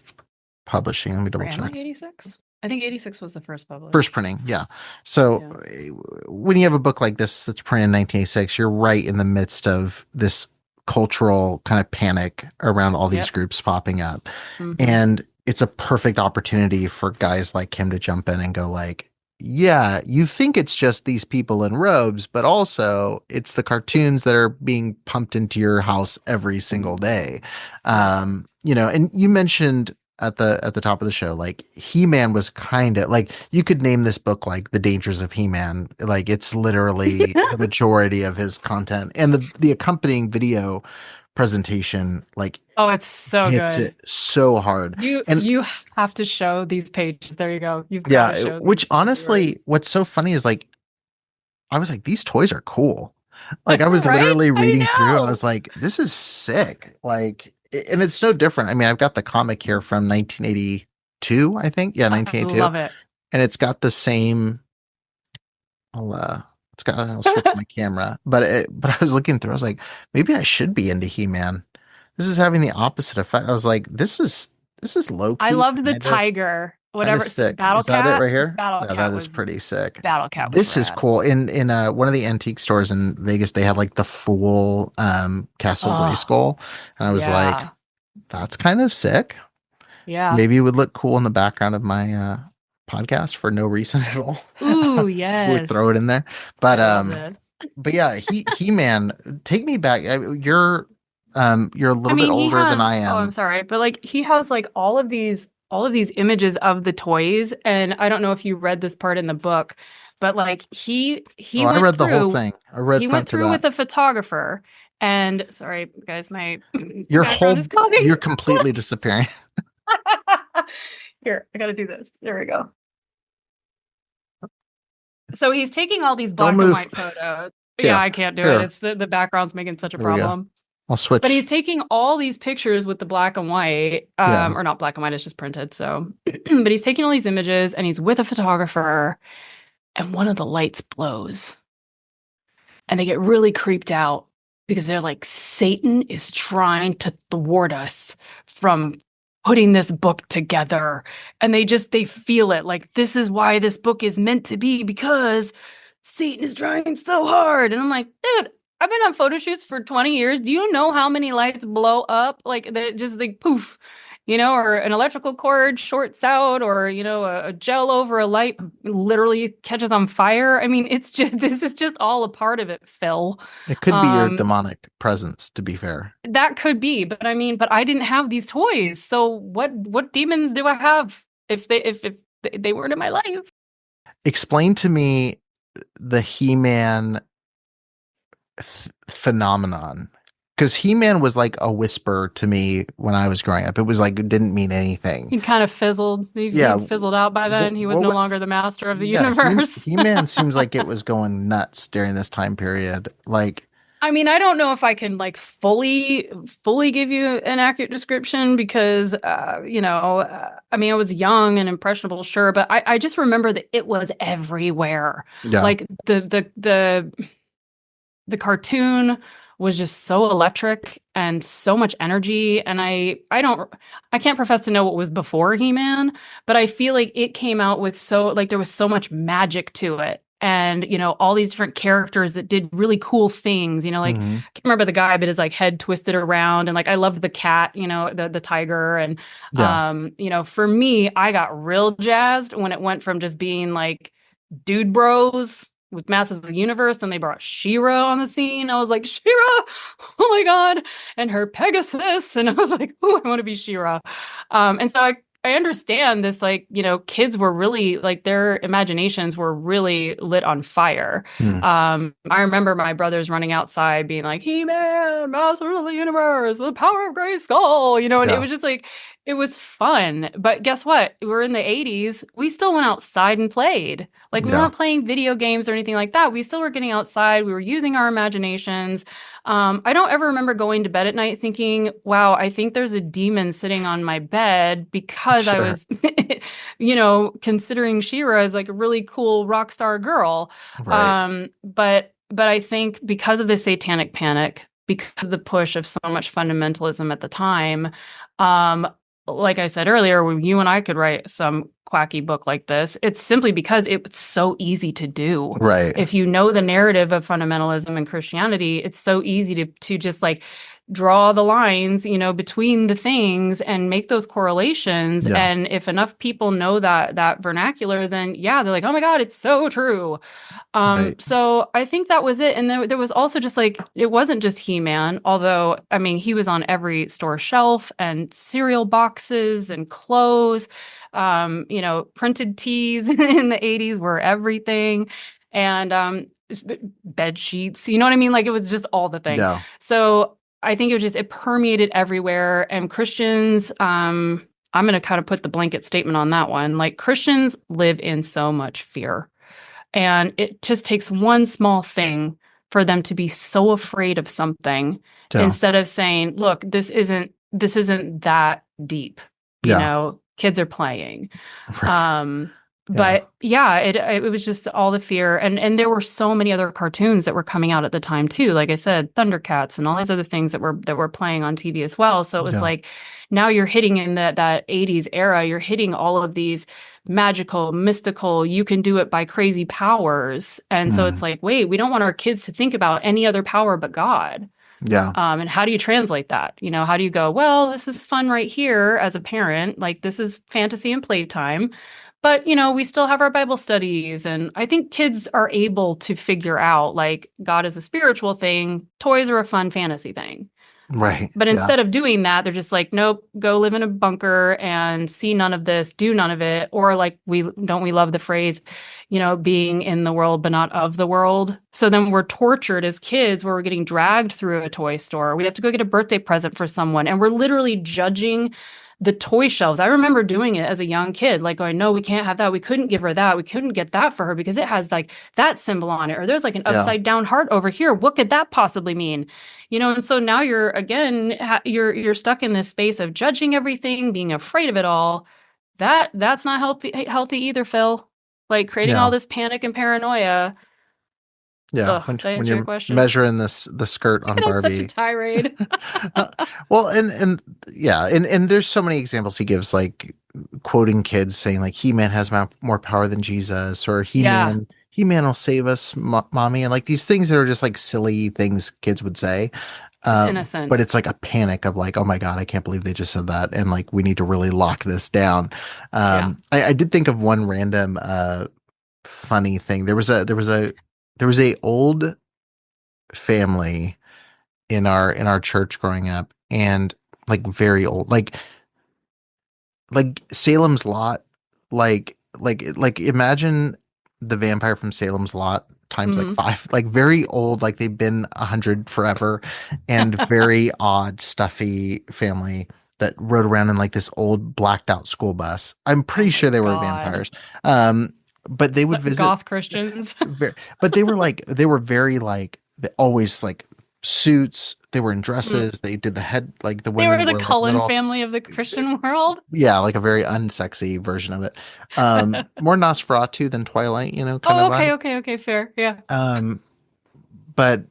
publishing. Let me double check. 86? I think 86 was the first publishing. First printing, yeah. So when you have a book like this that's printed in 1986, you're right in the midst of this cultural kind of panic around all these groups popping up. Mm-hmm. And it's a perfect opportunity for guys like him to jump in and go like, yeah, you think it's just these people in robes, but also it's the cartoons that are being pumped into your house every single day. And you mentioned at the top of the show, like He-Man was kind of like, you could name this book like The Dangers of He-Man. Like it's literally the majority of his content, and the accompanying video presentation, like, oh, it's so hits good. It so hard. You have to show these pages. There you go. You've got to show which honestly, viewers. What's so funny is like, I was like, these toys are cool. Like I was literally reading through, I was like, this is sick. Like, and it's no different. I mean, I've got the comic here from 1982, I think. Yeah, 1982. I love it. And it's got the same. I'll switch my camera, but I was looking through. I was like, maybe I should be into He-Man. This is having the opposite effect. I was like, this is low key. I loved the tiger. Whatever. Battle Cat. Is that it right here? That is pretty sick. Battle Cat. This is cool. In one of the antique stores in Vegas, they had like the full Castle Grayskull, and I was like, that's kind of sick. Yeah. Maybe it would look cool in the background of my podcast for no reason at all. Ooh, yes. We'll throw it in there. But yeah, He-Man, take me back. You're a little bit older than I am. Oh, I'm sorry, but like he has like all of these images of the toys, and I don't know if you read this part in the book, but like I read the whole thing. He went through with a photographer, and sorry guys, you're completely disappearing. Here, I gotta do this. There we go. So he's taking all these black and white photos. Yeah, I can't do it. It's the background's making such a problem. I'll switch. But he's taking all these pictures with the black and white, or not black and white, it's just printed. So, but he's taking all these images and he's with a photographer, and one of the lights blows. And they get really creeped out because they're like, Satan is trying to thwart us from putting this book together, and they feel it, like, this is why this book is meant to be, because Satan is trying so hard. And I'm like, dude, I've been on photo shoots for 20 years. Do you know how many lights blow up? Like, that just like poof, or an electrical cord shorts out, or, a gel over a light literally catches on fire. I mean, this is just all a part of it, Phil. It could be your demonic presence, to be fair. That could be, but I didn't have these toys. So what demons do I have if they weren't in my life? Explain to me the He-Man phenomenon. Because He-Man was like a whisper to me when I was growing up. It was like, it didn't mean anything. He kind of fizzled. He fizzled out by then. He was no longer the master of the universe. He-Man seems like it was going nuts during this time period. Like, I mean, I don't know if I can like fully give you an accurate description, because, I was young and impressionable, sure. But I just remember that it was everywhere. Yeah. Like the cartoon was just so electric and so much energy. And I can't profess to know what was before He-Man, but I feel like it came out with there was so much magic to it. And, all these different characters that did really cool things, I can't remember the guy, but his like head twisted around, and like, I loved the cat, the tiger. And, for me, I got real jazzed when it went from just being like dude bros with Masters of the Universe, and they brought She-Ra on the scene. I was like, She-Ra, oh my God, and her Pegasus. And I was like, oh, I want to be She-Ra. And so I understand this, like, kids were really, like, their imaginations were really lit on fire. I remember my brothers running outside being like, He-Man, Master of the Universe, the power of Grayskull, and it was just like, it was fun. But guess what? We're in the 80s. We still went outside and played. Like, we weren't playing video games or anything like that. We still were getting outside. We were using our imaginations. I don't ever remember going to bed at night thinking, wow, I think there's a demon sitting on my bed, because I was, considering She-Ra as like a really cool rock star girl. Right. But I think because of the satanic panic, because of the push of so much fundamentalism at the time, like I said earlier, when you and I could write some quacky book like this, it's simply because it's so easy to do. Right. If you know the narrative of fundamentalism and Christianity, it's so easy to just like draw the lines, between the things and make those correlations. Yeah. And if enough people know that vernacular, then they're like, oh my God, it's so true. Right. So I think that was it. And there was also just like, it wasn't just He-Man, although, I mean, he was on every store shelf, and cereal boxes and clothes, printed tees in the 80s were everything. And bed sheets, you know what I mean? Like, it was just all the things. Yeah. So I think it permeated everywhere. And Christians, I'm going to kind of put the blanket statement on that one. Like, Christians live in so much fear. And it just takes one small thing for them to be so afraid of something, instead of saying, look, this isn't that deep. Kids are playing. Right. But it was just all the fear. And there were so many other cartoons that were coming out at the time too. Like I said, Thundercats and all these other things that were playing on TV as well. So it was like, now you're hitting in that 80s era, you're hitting all of these magical, mystical, you can do it by crazy powers. And so it's like, wait, we don't want our kids to think about any other power but God. Yeah. And how do you translate that? How do you go, well, this is fun right here as a parent, like this is fantasy and playtime, but we still have our Bible studies. And I think kids are able to figure out, like, God is a spiritual thing, toys are a fun fantasy thing. Right. But instead of doing that, they're just like, nope, go live in a bunker and see none of this, do none of it. Or like, we love the phrase, being in the world, but not of the world. So then we're tortured as kids, where we're getting dragged through a toy store. We have to go get a birthday present for someone, and we're literally judging the toy shelves. I remember doing it as a young kid, like going, no, we can't have that. We couldn't give her that. We couldn't get that for her because it has like that symbol on it. Or there's like an upside down heart over here. What could that possibly mean? And so now you're stuck in this space of judging everything, being afraid of it all. That's not healthy either, Phil. Like, creating all this panic and paranoia. Yeah, Ugh, did I when answer your you're question? measuring the skirt on That's such a Barbie. tirade. Well, and yeah, and there's so many examples he gives, like quoting kids saying like He-Man has more power than Jesus, or Yeah, He-Man will save us, mommy, and like these things that are just like silly things kids would say. it's But innocent. it's like a panic of like, oh my God, I can't believe they just said that, and like we need to really lock this down. Yeah. I did think of one random funny thing. There was a old family in our church growing up, and like very old, like Salem's Lot, like imagine the vampire from Salem's Lot times like Hmm. five, like very old, like they've been 100 forever, and very odd, stuffy family that rode around in like this old blacked out school bus. I'm Oh pretty my sure they were God. vampires. But they would visit Goth Christians. but they were very like always like suits. They were in Mm. dresses. They did the head, like the They were women the were like Cullen little, family of the Christian world. yeah, like a very unsexy version of it. More Nosferatu than Twilight, kind Oh, of okay, vibe. okay, okay, fair. Yeah. Um, but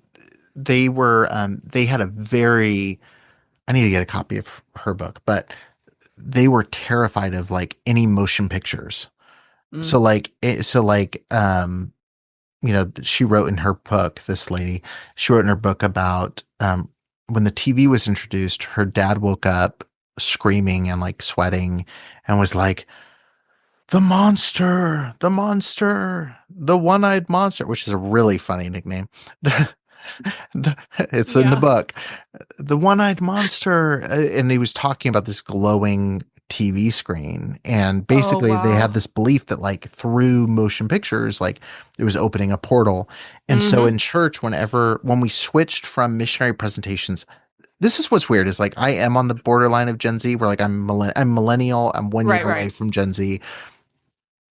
they had a very, I need to get a copy of her book, but they were terrified of like any motion pictures. Mm. So she wrote in her book, this lady, she wrote in her book about when the TV was introduced, her dad woke up screaming and like sweating and was like, the monster, the one-eyed monster, which is a really funny nickname. It's in the Yeah. book. The one-eyed monster. And he was talking about this glowing TV screen. And Oh, basically they had wow. this belief that like through motion pictures, like it was opening a portal. And so Hmm. in church, when we switched from missionary presentations, this is what's weird is like I am on the borderline of Gen Z, where like I'm millennial, I'm 1 year Right, away right. from Gen Z,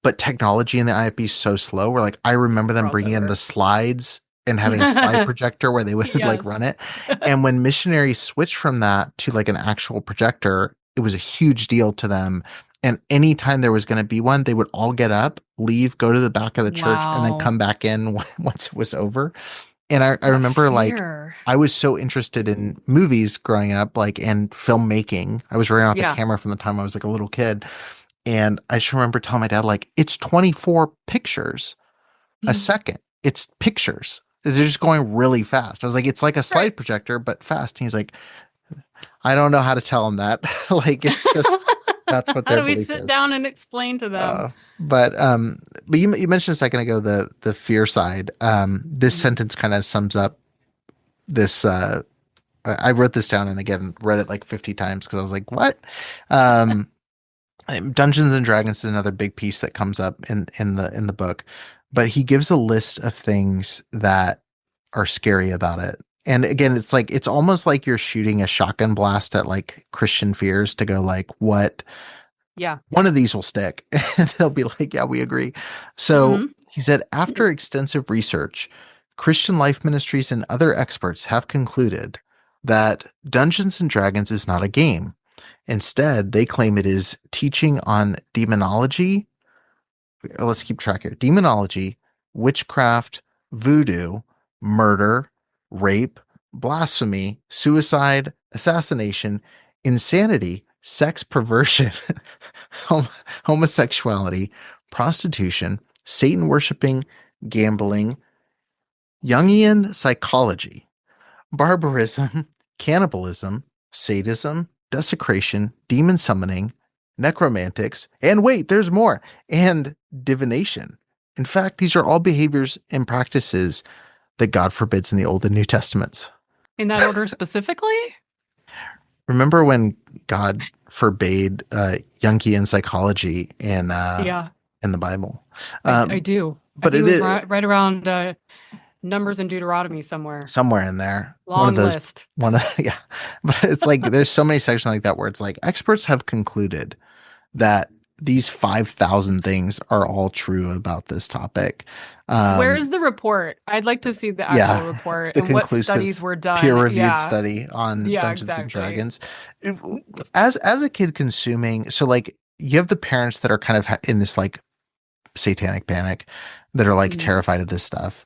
but technology in the IFB is so slow. Where like I remember them bringing in Crossover. the slides and having a slide projector where they would like Yes. run it. And when missionaries switched from that to like an actual projector, it was a huge deal to them. And anytime there was going to be one, they would all get up, leave, go to the back of the church, and then Wow. come back in once it was over. And I What remember like fear. I was so interested in movies growing up, like and filmmaking. I was running out the Yeah. camera from the time I was like a little kid. And I just remember telling my dad, like, it's 24 pictures a Mm. second. It's pictures. They're just going really fast. I was like, it's like a Right. slide projector, but fast. And he's like, I don't know how to tell him that. Like, it's just, that's what How their do we belief sit is. down and explain to them? Uh, but you mentioned a second ago the fear side. This Mhm. sentence kind of sums up this. I wrote this down and again read it like 50 times because I was like, what? Um, Dungeons and Dragons is another big piece that comes up in the book, but he gives a list of things that are scary about it. And again, it's almost like you're shooting a shotgun blast at like Christian fears to go like, what Yeah. one of these will stick. And they'll be like, yeah, we agree. So Hmm. he said, after extensive research, Christian Life Ministries and other experts have concluded that Dungeons and Dragons is not a game. Instead, they claim it is teaching on demonology. Let's keep track here. Demonology, witchcraft, voodoo, murder, rape, blasphemy, suicide, assassination, insanity, sex perversion, homosexuality, prostitution, Satan worshiping, gambling, Jungian psychology, barbarism, cannibalism, sadism, desecration, demon summoning, necromantics, and wait, there's more, and divination. In fact, these are all behaviors and practices that God forbids in the Old and New Testaments. In that order specifically? Remember when God forbade Jungian psychology Yeah, in the Bible? I do. I But think it it was is right around Numbers and Deuteronomy somewhere. somewhere in there. Long list. Yeah. But it's like there's so many sections like that where it's like experts have concluded that these 5,000 things are all true about this topic. Where's the report? I'd like to see the actual Yeah, report the and what studies conclusive were done. peer-reviewed Yeah. study on Yeah, Dungeons and exactly. Dragons. As a kid consuming, so like you have the parents that are kind of in this like satanic panic that are like Mhm. terrified of this stuff.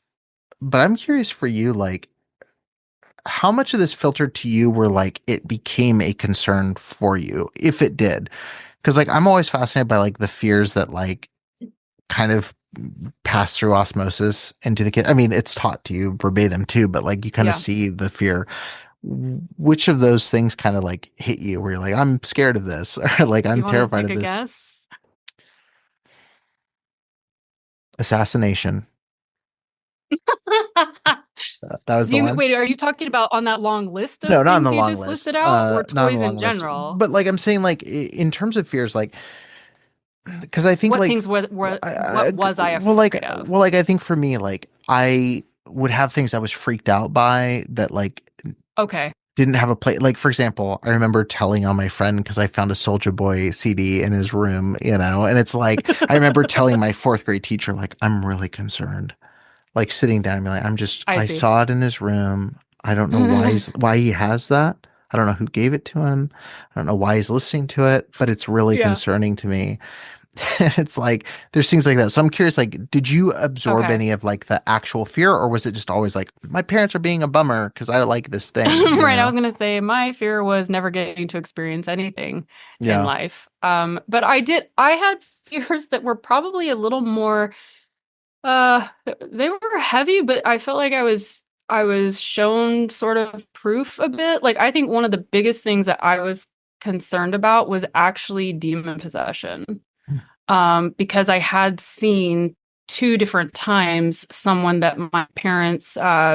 But I'm curious for you, like, how much of this filtered to you where like it became a concern for you, if it did? Because like I'm always fascinated by like the fears that like kind of pass through osmosis into the kid. I mean, it's taught to you verbatim too, but like you kind of Yeah. see the fear. Which of those things kind of like hit you where you're like, I'm scared of this, or like I'm You want to terrified take of a this? guess? Assassination. That was the one. Wait, are you talking about on that long list of No, not on the things you long just list. listed out, or Not on the toys in long list. general? But like I'm saying, like in terms of fears, like because I think What like things what was I afraid of? well, like I think for me, like I would have things I was freaked out by that like Okay. didn't have a play. Like for example, I remember telling on my friend because I found a Soldier Boy CD in his room, you know, and it's like I remember telling my fourth grade teacher, like I'm really concerned, like sitting down and being like, I I see. saw it in his room. I don't know why he has that. I don't know who gave it to him. I don't know why he's listening to it, but it's really Yeah. concerning to me. It's like there's things like that. So I'm curious, like, did you absorb Okay. any of like the actual fear, or was it just always like my parents are being a bummer because I like this thing? You Right. I know? was gonna say my fear was never getting to experience anything in Yeah. life. But I had fears that were probably a little more they were heavy, but I felt like I was shown sort of proof a bit. Like I think one of the biggest things that I was concerned about was actually demon possession. Because I had seen two different times someone that my parents,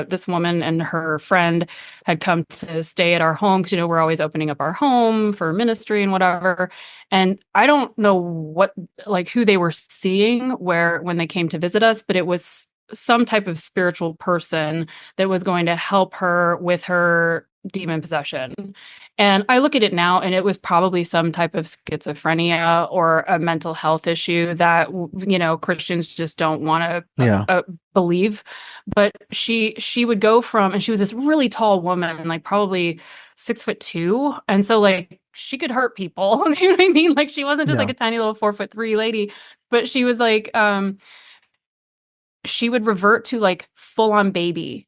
this woman and her friend, had come to stay at our home because, you know, we're always opening up our home for ministry and whatever. And I don't know what, like, who they were seeing when they came to visit us, but it was some type of spiritual person that was going to help her with her demon possession. And I look at it now, and it was probably some type of schizophrenia or a mental health issue that, you know, Christians just don't want to Yeah. believe. But she would go from, and she was this really tall woman, like probably 6'2", and so like she could hurt people. You know what I mean? Like she wasn't just like Yeah. a tiny little 4'3" lady, but she was like, she would revert to like full on baby.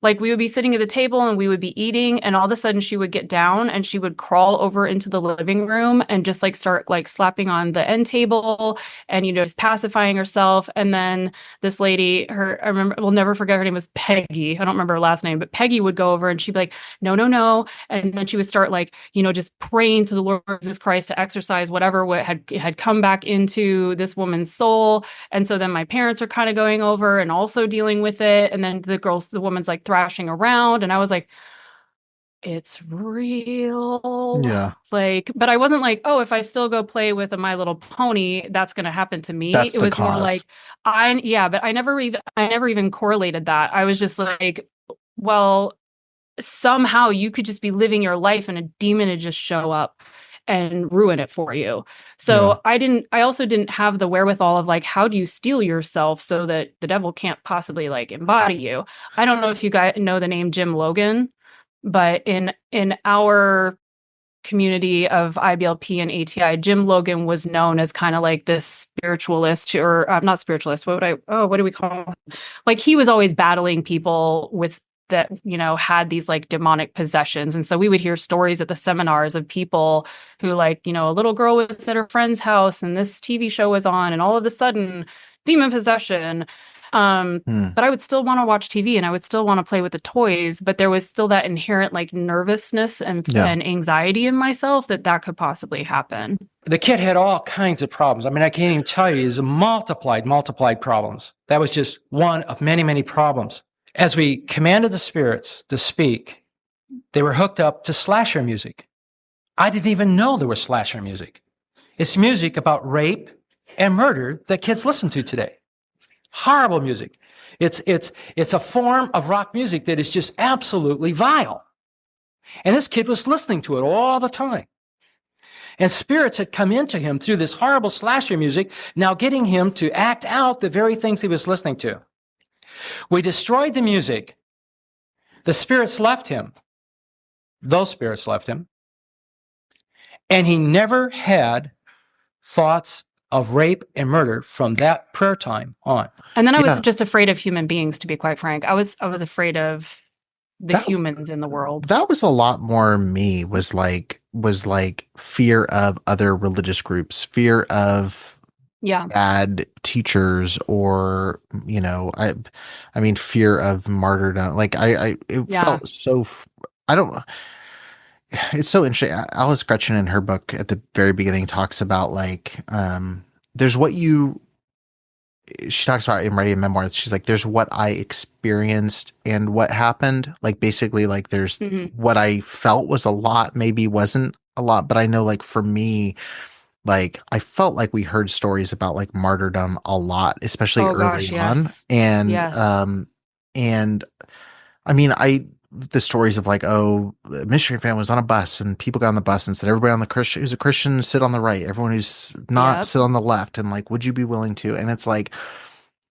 Like we would be sitting at the table and we would be eating, and all of a sudden she would get down and she would crawl over into the living room and just like start like slapping on the end table and, you know, just pacifying herself. And then this lady, I remember, we'll never forget, her name was Peggy. I don't remember her last name, but Peggy would go over and she'd be like, no, no, no. And then she would start like, you know, just praying to the Lord Jesus Christ to exorcise whatever had come back into this woman's soul. And so then my parents are kind of going over and also dealing with it. And then the woman's like thrashing around. And I was like, it's real. Yeah. Like, but I wasn't like, oh, if I still go play with a My Little Pony, that's going to happen to me. That's It the was more cause. like, but I never even correlated that. I was just like, well, somehow you could just be living your life and a demon would just show up and ruin it for you. So I also didn't have the wherewithal of like, how do you steel yourself so that the devil can't possibly like embody you? I don't know if you guys know the name Jim Logan, but in our community of IBLP and ATI, Jim Logan was known as kind of like this spiritualist, or not spiritualist. What do we call him? Like he was always battling people with that, you know, had these like demonic possessions. And so we would hear stories at the seminars of people who, like, you know, a little girl was at her friend's house and this TV show was on and all of a sudden demon possession. But I would still want to watch TV and I would still want to play with the toys, but there was still that inherent like nervousness and anxiety in myself that could possibly happen. The kid had all kinds of problems. I mean, I can't even tell you, it's multiplied problems. That was just one of many, many problems. As we commanded the spirits to speak, they were hooked up to slasher music. I didn't even know there was slasher music. It's music about rape and murder that kids listen to today. Horrible music. It's a form of rock music that is just absolutely vile. And this kid was listening to it all the time. And spirits had come into him through this horrible slasher music, now getting him to act out the very things he was listening to. We destroyed the music. The spirits left him. Those spirits left him. And he never had thoughts of rape and murder from that prayer time on. And then I was just afraid of human beings, to be quite frank. I was afraid of the humans in the world. That was a lot more me, was like fear of other religious groups, fear of bad teachers, or I mean fear of martyrdom. Like it felt so I don't know. It's so interesting. Alice Gretchen in her book at the very beginning talks about like there's what she talks about in writing a memoir. She's like, there's what I experienced and what happened. Like basically like there's what I felt was a lot, maybe wasn't a lot, but I know like for me, like I felt like we heard stories about like martyrdom a lot, especially early on. And I mean, the stories of like, oh, the missionary family was on a bus and people got on the bus and said, everybody on the Christian who's a Christian sit on the right, everyone who's not sit on the left, and like, would you be willing to? And it's like,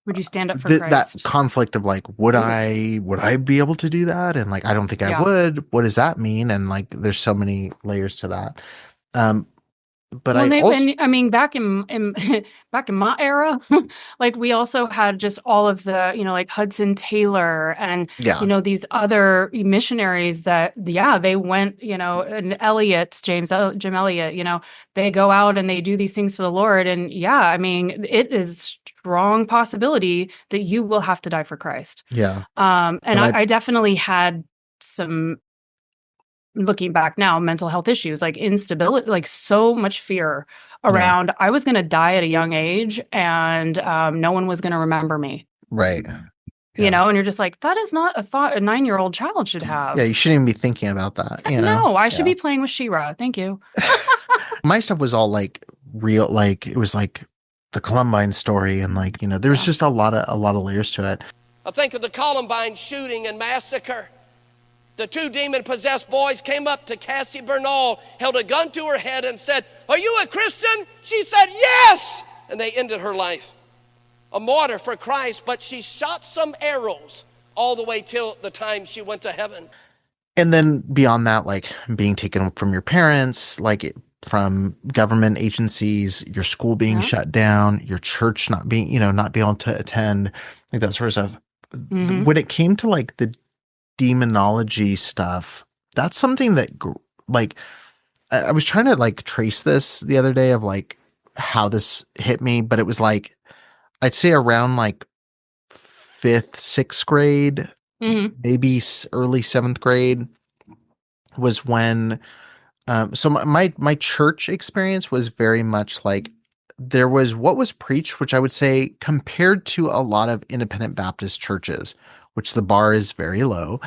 would you stand up for Christ? That conflict of like, would I be able to do that? And like, I don't think I would. What does that mean? And like, there's so many layers to that. But I mean, back in my era, like we also had just all of the, like Hudson Taylor and, these other missionaries that, they went, and Jim Elliot, they go out and they do these things to the Lord. And I mean, it is strong possibility that you will have to die for Christ. Yeah. And I definitely had some, looking back now, mental health issues, like instability, like so much fear around, I was going to die at a young age and no one was going to remember me. Right. And you're just like, that is not a thought a 9-year-old child should have. Yeah, you shouldn't even be thinking about that. No, I should be playing with She-Ra. Thank you. My stuff was all like real, like it was like the Columbine story, and like, there was just a lot of layers to it. I think of the Columbine shooting and massacre. The 2 demon-possessed boys came up to Cassie Bernal, held a gun to her head and said, "Are you a Christian?" She said, "Yes!" And they ended her life. A martyr for Christ, but she shot some arrows all the way till the time she went to heaven. And then beyond that, like being taken from your parents, like from government agencies, your school being shut down, your church not being able to attend, like that sort of stuff. When it came to like the demonology stuff, that's something that like I was trying to like trace this the other day of like how this hit me, but it was like I'd say around like 5th, 6th grade, maybe early 7th grade was when so my church experience was very much like there was what was preached, which I would say compared to a lot of independent Baptist churches, which the bar is very low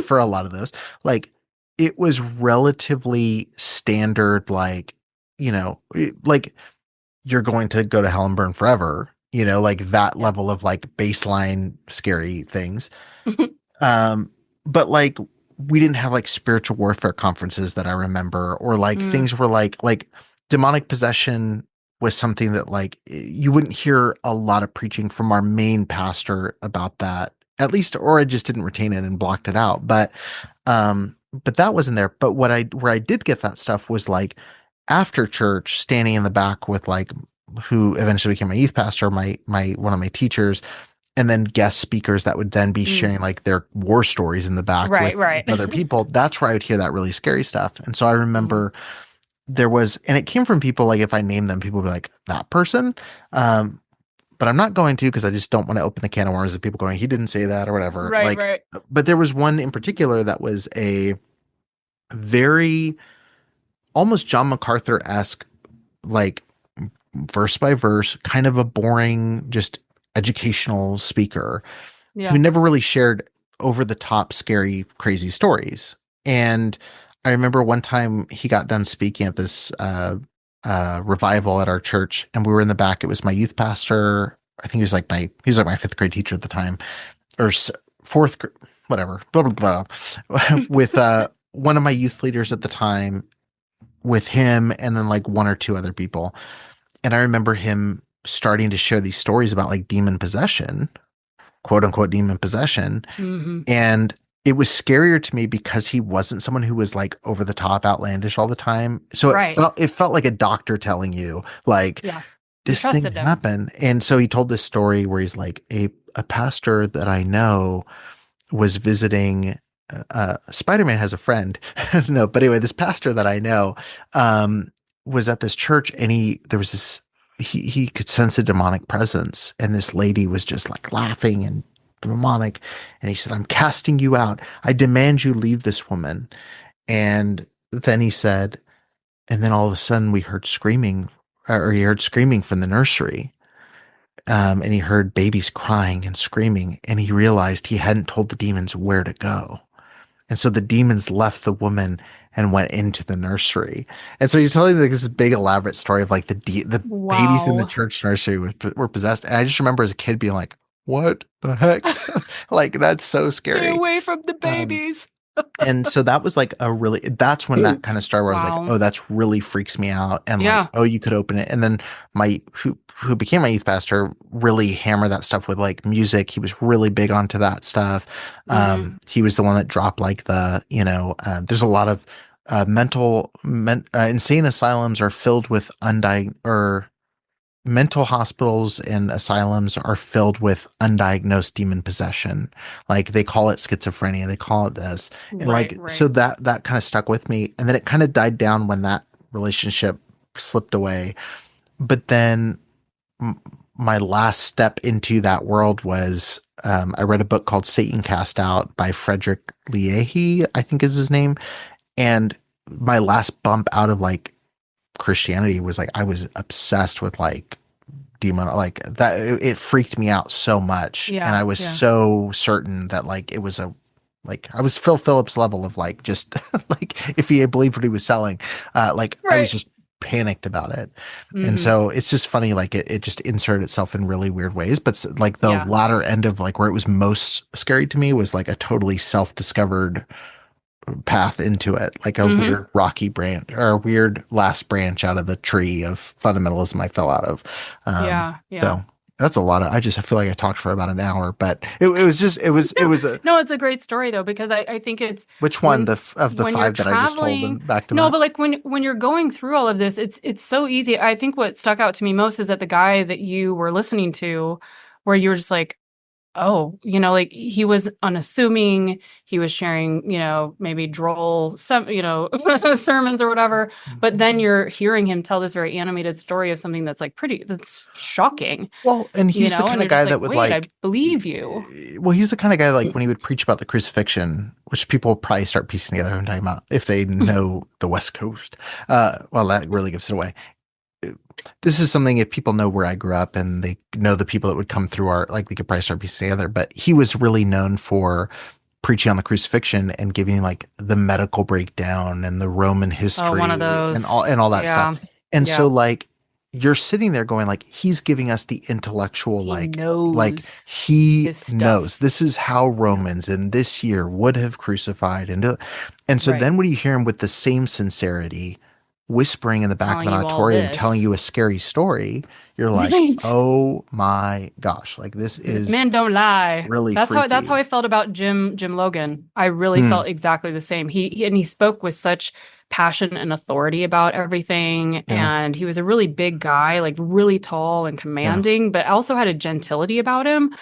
for a lot of those. Like it was relatively standard, like, like you're going to go to hell and burn forever, like that level of like baseline scary things. But like we didn't have like spiritual warfare conferences that I remember, or like things were like demonic possession was something that like you wouldn't hear a lot of preaching from our main pastor about that, at least, or I just didn't retain it and blocked it out. But that wasn't there. But where I did get that stuff was like after church, standing in the back with like who eventually became my youth pastor, my one of my teachers, and then guest speakers that would then be sharing like their war stories in the back with other people. That's where I would hear that really scary stuff. And so I remember there was, and it came from people like if I name them, people would be like, that person. But I'm not going to, because I just don't want to open the can of worms of people going, he didn't say that or whatever. Right. But there was one in particular that was a very almost John MacArthur-esque, like verse by verse, kind of a boring, just educational speaker who never really shared over the top, scary, crazy stories. And I remember one time he got done speaking at this revival at our church, and we were in the back. It was my youth pastor. I think he was like my 5th grade teacher at the time, or 4th, whatever, blah, blah, blah, with one of my youth leaders at the time, with him, and then like 1 or 2 other people. And I remember him starting to share these stories about like demon possession, quote unquote demon possession. And it was scarier to me because he wasn't someone who was like over the top outlandish all the time. So it felt like a doctor telling you like, this thing trusted him. happened. And so he told this story where he's like, a pastor that I know was visiting. Spider-Man has a friend. No, but anyway, this pastor that I know was at this church, and he could sense a demonic presence, and this lady was just like laughing and demonic, and he said, "I'm casting you out. I demand you leave this woman." And then he said, and then all of a sudden we heard screaming, or he heard screaming from the nursery. And he heard babies crying and screaming, and he realized he hadn't told the demons where to go. And so the demons left the woman and went into the nursery. And so he's telling like this big elaborate story of like the babies in the church nursery were possessed. And I just remember as a kid being like, what the heck? Like, that's so scary. Stay away from the babies. And so that was like that's when that kind of started where I was like, oh, that's really freaks me out. And like, oh, you could open it. And then who became my youth pastor really hammered that stuff with like music. He was really big onto that stuff. He was the one that dropped like there's a lot of insane asylums are filled with mental hospitals and asylums are filled with undiagnosed demon possession. Like they call it schizophrenia, they call it this. And so that kind of stuck with me. And then it kind of died down when that relationship slipped away. But then my last step into that world was, I read a book called Satan Cast Out by Frederick Leahy, I think is his name. And my last bump out of like Christianity was like I was obsessed with like demon, like that. It freaked me out so much, and I was so certain that like it was I was Phil Phillips level of like just like if he believed what he was selling, I was just panicked about it. And so it's just funny, like it just inserted itself in really weird ways. But like the latter end of like where it was most scary to me was like a totally self-discovered path into it, like a weird rocky branch or a weird last branch out of the tree of fundamentalism I fell out of. So that's a lot of, I feel like I talked for about an hour, but it was no, it's a great story though, because I think it's which one of the five that I just told them back to no, but like when you're going through all of this, it's so easy. I think what stuck out to me most is that the guy that you were listening to, where you were just like, oh, like he was unassuming, he was sharing, maybe droll, sermons or whatever. But then you're hearing him tell this very animated story of something that's like that's shocking. Well, and he's the kind of guy that would like, I believe you. Well, he's the kind of guy like when he would preach about the crucifixion, which people probably start piecing together who I'm talking about if they know the West Coast. Well, that really gives it away. This is something, if people know where I grew up and they know the people that would come through they could probably start piecing together, but he was really known for preaching on the crucifixion and giving like the medical breakdown and the Roman history one of those. and all that stuff. And so like, you're sitting there going like, he's giving us the intellectual, he knows this is how Romans in this year would have crucified. And so then when you hear him with the same sincerity, whispering in the back of an auditorium, telling you a scary story, you're like, oh my gosh, like this man don't lie. Really, that's how I felt about Jim Logan. I really felt exactly the same. He spoke with such passion and authority about everything, and he was a really big guy, like really tall and commanding, but also had a gentility about him.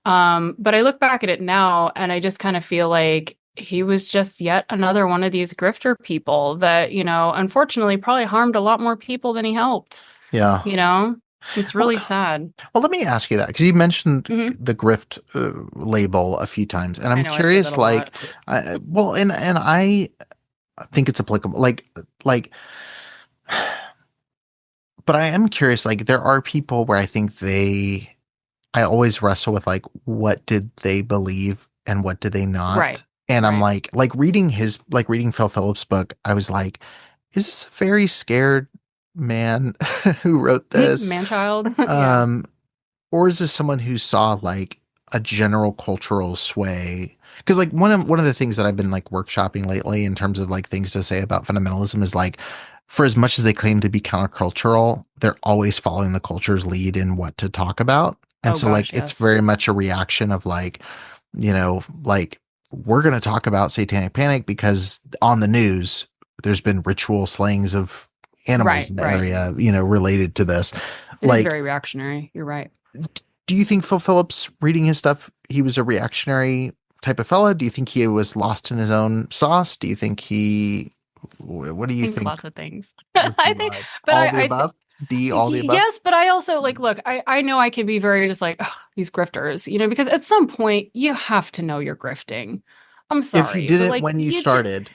But I look back at it now, and I just kind of feel like he was just yet another one of these grifter people that, unfortunately probably harmed a lot more people than he helped. It's really sad. Well, let me ask you that, because you mentioned the grift label a few times, and I'm curious, like, and I think it's applicable, like, but I am curious, like, there are people where I think I always wrestle with, like, what did they believe and what did they not? Right. And I'm like reading Phil Phillips' book, I was like, is this a very scared man who wrote this? Man-child? Or is this someone who saw like a general cultural sway? Because like one of the things that I've been like workshopping lately in terms of like things to say about fundamentalism is like, for as much as they claim to be countercultural, they're always following the culture's lead in what to talk about. And it's very much a reaction of like, like, we're going to talk about satanic panic because on the news, there's been ritual slayings of animals in the area, related to this. It is very reactionary. You're right. Do you think Phil Phillips, reading his stuff, he was a reactionary type of fella? Do you think he was lost in his own sauce? Do you think what do you think? Lots of things. I think, but all the above? All the above? Yes, but I also look, I know I can be very just like, oh, these grifters, because at some point you have to know you're grifting. I'm sorry. If you didn't when you started,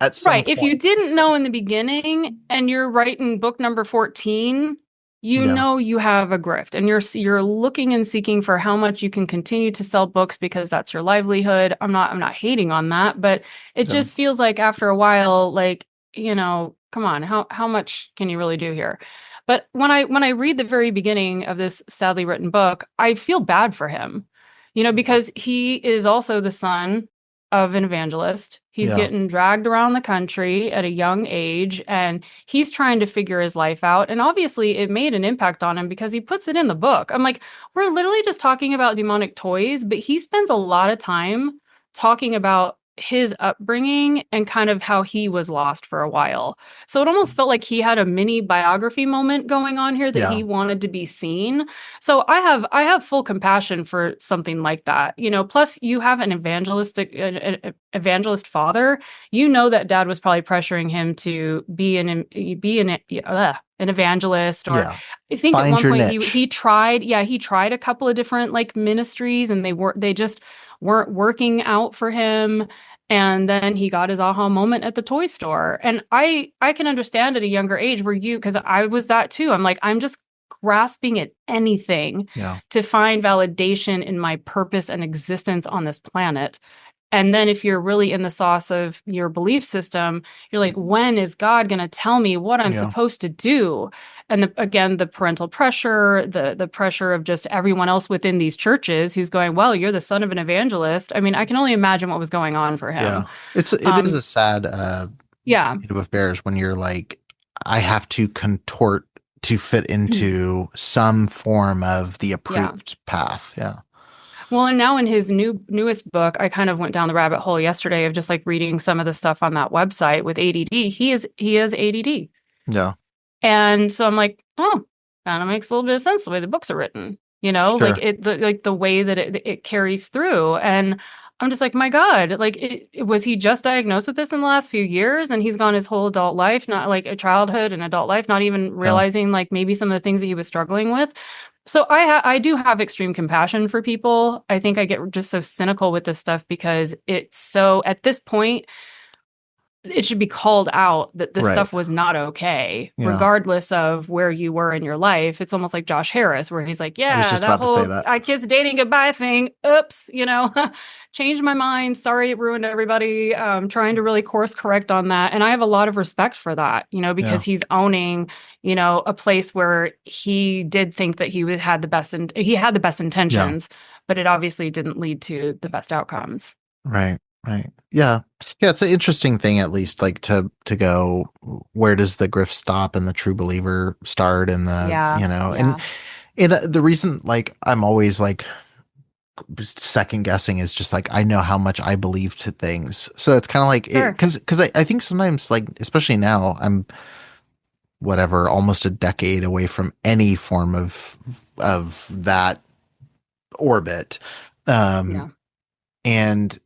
at some point. If you didn't know in the beginning and you're writing book number 14, know you have a grift, and you're looking and seeking for how much you can continue to sell books because that's your livelihood. I'm not hating on that, but it just feels like after a while, come on, how much can you really do here? But when I read the very beginning of this sadly written book, I feel bad for him, because he is also the son of an evangelist. He's getting dragged around the country at a young age, and he's trying to figure his life out. And obviously it made an impact on him because he puts it in the book. I'm like, we're literally just talking about demonic toys, but he spends a lot of time talking about his upbringing and kind of how he was lost for a while. So it almost felt like he had a mini biography moment going on here that he wanted to be seen. So I have full compassion for something like that. Plus you have an evangelist father. That dad was probably pressuring him to be an evangelist, or I think Find at one point niche. he tried a couple of different ministries, and they just weren't working out for him. And then he got his aha moment at the toy store. And I can understand at a younger age because I was that too. I'm like, I'm just grasping at anything to find validation in my purpose and existence on this planet. And then if you're really in the sauce of your belief system, you're like, when is God going to tell me what I'm supposed to do? And the parental pressure, the pressure of just everyone else within these churches who's going, well, you're the son of an evangelist. I mean, I can only imagine what was going on for him. Yeah. It is a sad state of affairs when you're like, I have to contort to fit into some form of the approved path. Yeah. Well, and now in his newest book, I kind of went down the rabbit hole yesterday of just reading some of the stuff on that website with ADD. He has ADD. Yeah. And so I'm like, oh, kind of makes a little bit of sense the way the books are written, sure. The way that it carries through. And I'm just like, my God, was he just diagnosed with this in the last few years? And he's gone his whole adult life, not a childhood and adult life, not even realizing maybe some of the things that he was struggling with. So I do have extreme compassion for people. I think I get just so cynical with this stuff because it's so, at this point, it should be called out that this stuff was not okay, regardless of where you were in your life. It's almost like Josh Harris, where he's like, that whole I kissed dating goodbye thing. Oops, changed my mind. Sorry, it ruined everybody. Trying to really course correct on that. And I have a lot of respect for that, because he's owning, a place where he did think that he had the best intentions, but it obviously didn't lead to the best outcomes. Right. Right. Yeah. Yeah. It's an interesting thing, at least, to go, where does the grift stop and the true believer start? And and the reason, I'm always second guessing is just I know how much I believe to things. So it's kind of because I think sometimes, especially now, I'm almost a decade away from any form of that orbit. And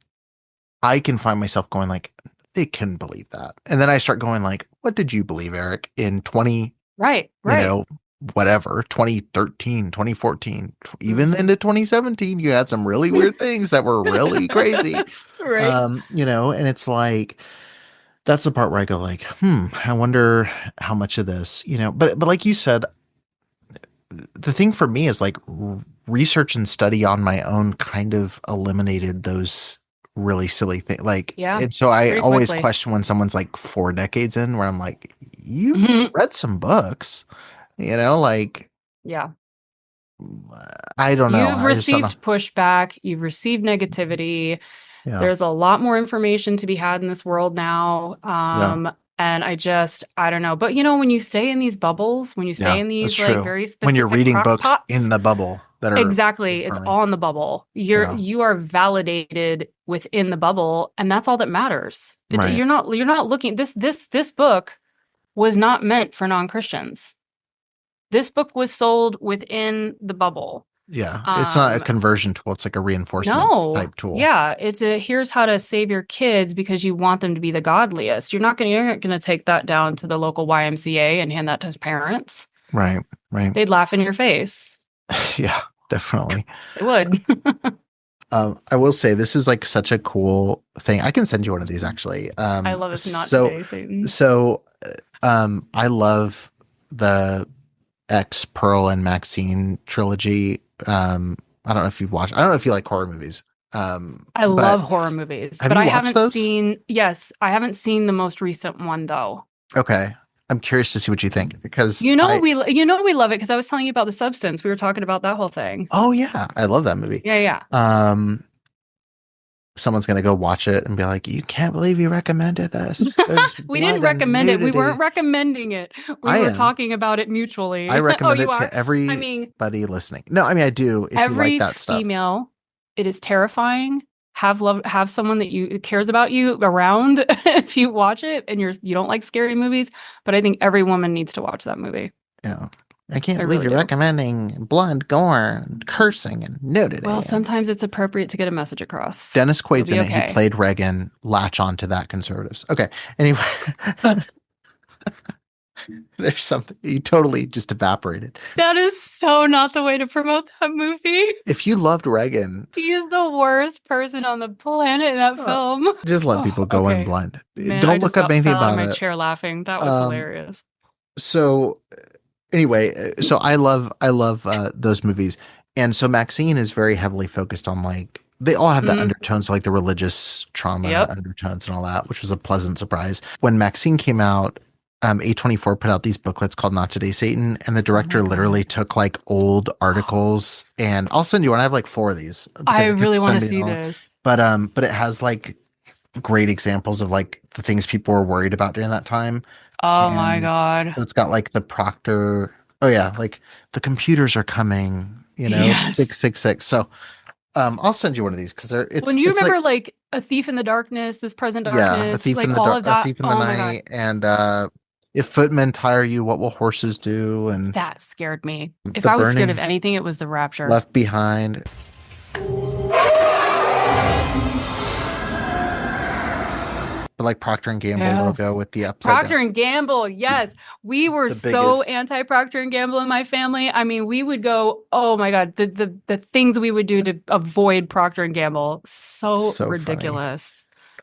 I can find myself going they couldn't believe that. And then I start going what did you believe, Eric, in 2013, 2014, even into 2017, you had some really weird things that were really crazy. Right. And it's that's the part where I go I wonder how much of this, but like you said, the thing for me is research and study on my own kind of eliminated those really silly thing. And so I always question when someone's 4 decades in, where I'm like, you've read some books, I don't know. You've received pushback, you've received negativity. There's a lot more information to be had in this world now. And I don't know. But when you stay in these bubbles, when you stay in these very specific, when you're reading books in the bubble that are exactly, it's all in the bubble. You are validated within the bubble, and that's all that matters. You're not looking. This book was not meant for non-Christians. This book was sold within the bubble. Yeah. It's not a conversion tool. It's like a reinforcement type tool. Yeah. It's here's how to save your kids because you want them to be the godliest. You're not gonna take that down to the local YMCA and hand that to his parents. Right. They'd laugh in your face. Yeah, definitely. They would. I will say this is like such a cool thing. I can send you one of these actually. I love It's Not Today, Satan. So I love the X, Pearl, and Maxine trilogy. I don't know if you've watched. I don't know if you like horror movies. I love horror movies, but I haven't seen. Yes, I haven't seen the most recent one though. Okay, I'm curious to see what you think because we love it because I was telling you about The Substance. We were talking about that whole thing. Oh yeah, I love that movie. Yeah. Someone's gonna go watch it and be like, "You can't believe you recommended this." We didn't recommend it. We weren't recommending it. We were talking about it mutually. I recommend it to everybody listening. No, I mean I do. If you like that stuff, female, it is terrifying. Have someone that cares about you around if you watch it and you don't like scary movies. But I think every woman needs to watch that movie. Yeah. I can't believe you're recommending blood, gore, and cursing, and nudity. Well, sometimes it's appropriate to get a message across. Dennis Quaid's in it. He played Reagan. Latch on to that, conservatives. Okay. Anyway. There's something. You totally just evaporated. That is so not the way to promote that movie. If you loved Reagan. He is the worst person on the planet in that film. Just let people go in blind. Man, don't look up anything about it. I my chair laughing. That was hilarious. So... Anyway, so I love those movies. And so Maxine is very heavily focused on like, they all have the undertones, like the religious trauma undertones and all that, which was a pleasant surprise. When Maxine came out, A24 put out these booklets called Not Today, Satan. And the director literally took like old articles and I'll send you one. I have like 4 of these. I really want to see this. But it has like great examples of like the things people were worried about during that time. Oh my God. It's got like the Proctor. Oh yeah. Like the computers are coming, 666. So, I'll send you one of these because when you remember like A Thief in the Darkness, This Present Darkness, A Thief in the Night. And, If Footmen Tire You, What Will Horses Do? And that scared me. If I was scared of anything, it was The Rapture. Left Behind. But like Procter and Gamble logo with the upside Procter and Gamble, yes. We were so anti Procter and Gamble in my family. I mean, we would go, oh my God, the things we would do to avoid Procter and Gamble. So ridiculous. Funny.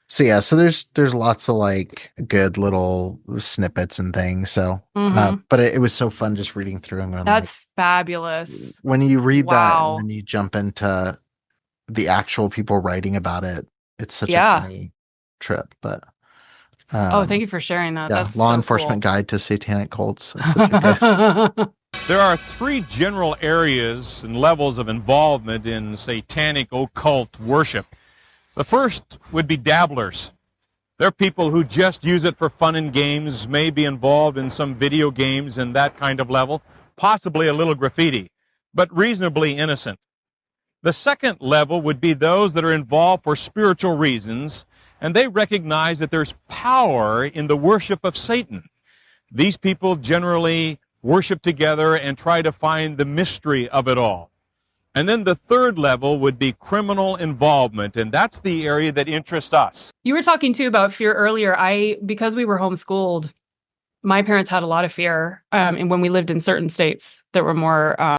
So yeah, so there's lots of like good little snippets and things. So, but it was so fun just reading through and going, that's like, fabulous. When you read that and then you jump into the actual people writing about it, it's such a funny trip. But thank you for sharing that. Yeah, that's Law so Enforcement cool. Guide to Satanic Cults. Such a good... There are 3 general areas and levels of involvement in satanic occult worship. The first would be dabblers. They're people who just use it for fun and games, may be involved in some video games and that kind of level, possibly a little graffiti, but reasonably innocent. The second level would be those that are involved for spiritual reasons, and they recognize that there's power in the worship of Satan. These people generally worship together and try to find the mystery of it all. And then the third level would be criminal involvement, and that's the area that interests us. You were talking too about fear earlier. Because we were homeschooled, my parents had a lot of fear, and when we lived in certain states that were more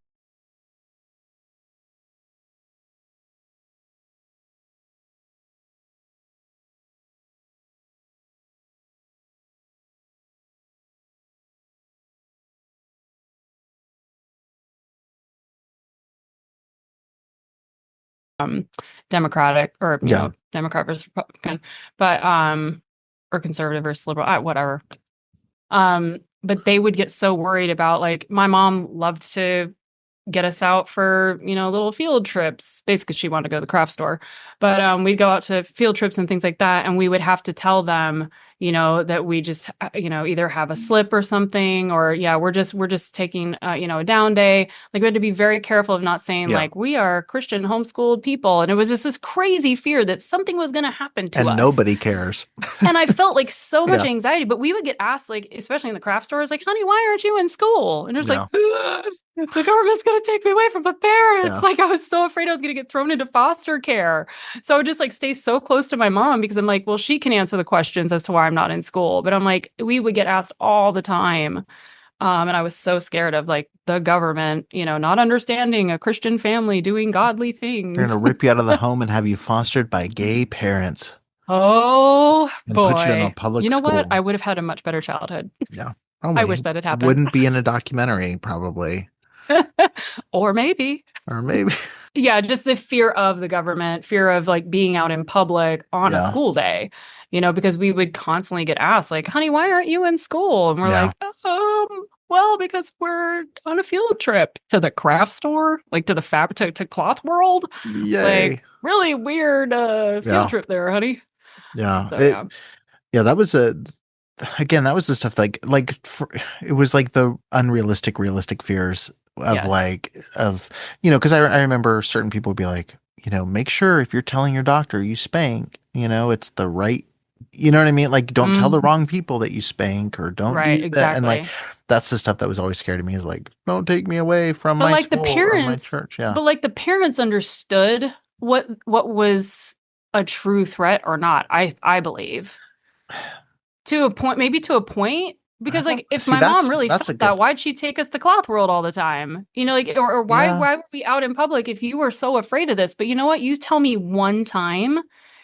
Democratic or Democrat versus Republican, but or conservative versus liberal, whatever. But they would get so worried about, like, my mom loved to get us out for, little field trips. Basically, she wanted to go to the craft store, but we'd go out to field trips and things like that. And we would have to tell them, that we just, either have a slip or something, or we're just taking, a down day. Like we had to be very careful of not saying like, we are Christian homeschooled people. And it was just this crazy fear that something was going to happen to us. And nobody cares. And I felt like so much anxiety, but we would get asked, like, especially in the craft stores, like, honey, why aren't you in school? And there's like, the government's going to take me away from my parents. Yeah. Like, I was so afraid I was going to get thrown into foster care. So I would just like stay so close to my mom because I'm like, well, she can answer the questions as to why I'm not in school. But I'm like, we would get asked all the time. And I was so scared of like the government, not understanding a Christian family doing godly things. They're going to rip you out of the home and have you fostered by gay parents. Oh, and boy. Put you in a public You know school. what? I would have had a much better childhood. Yeah. I wish that had happened. Wouldn't be in a documentary, probably. Or maybe. Yeah, just the fear of the government, fear of like being out in public on a school day, because we would constantly get asked like, honey, why aren't you in school? And we're like, well, because we're on a field trip to the craft store, like to the to Cloth World. Yay. Like really weird field trip there, honey. Yeah. So, that was again, that was the stuff it was like the unrealistic, realistic fears of because I remember certain people would be like, make sure if you're telling your doctor you spank, it's the right, you know what I mean? Like, don't tell the wrong people that you spank or don't do that. And like, that's the stuff that was always scary to me is like, don't take me away from my school or my church. Yeah. But like the parents understood what was a true threat or not, I believe. To a point, because like if my mom really felt that, why'd she take us to Cloth World all the time? Or why were we out in public if you were so afraid of this? But you know what? You tell me one time,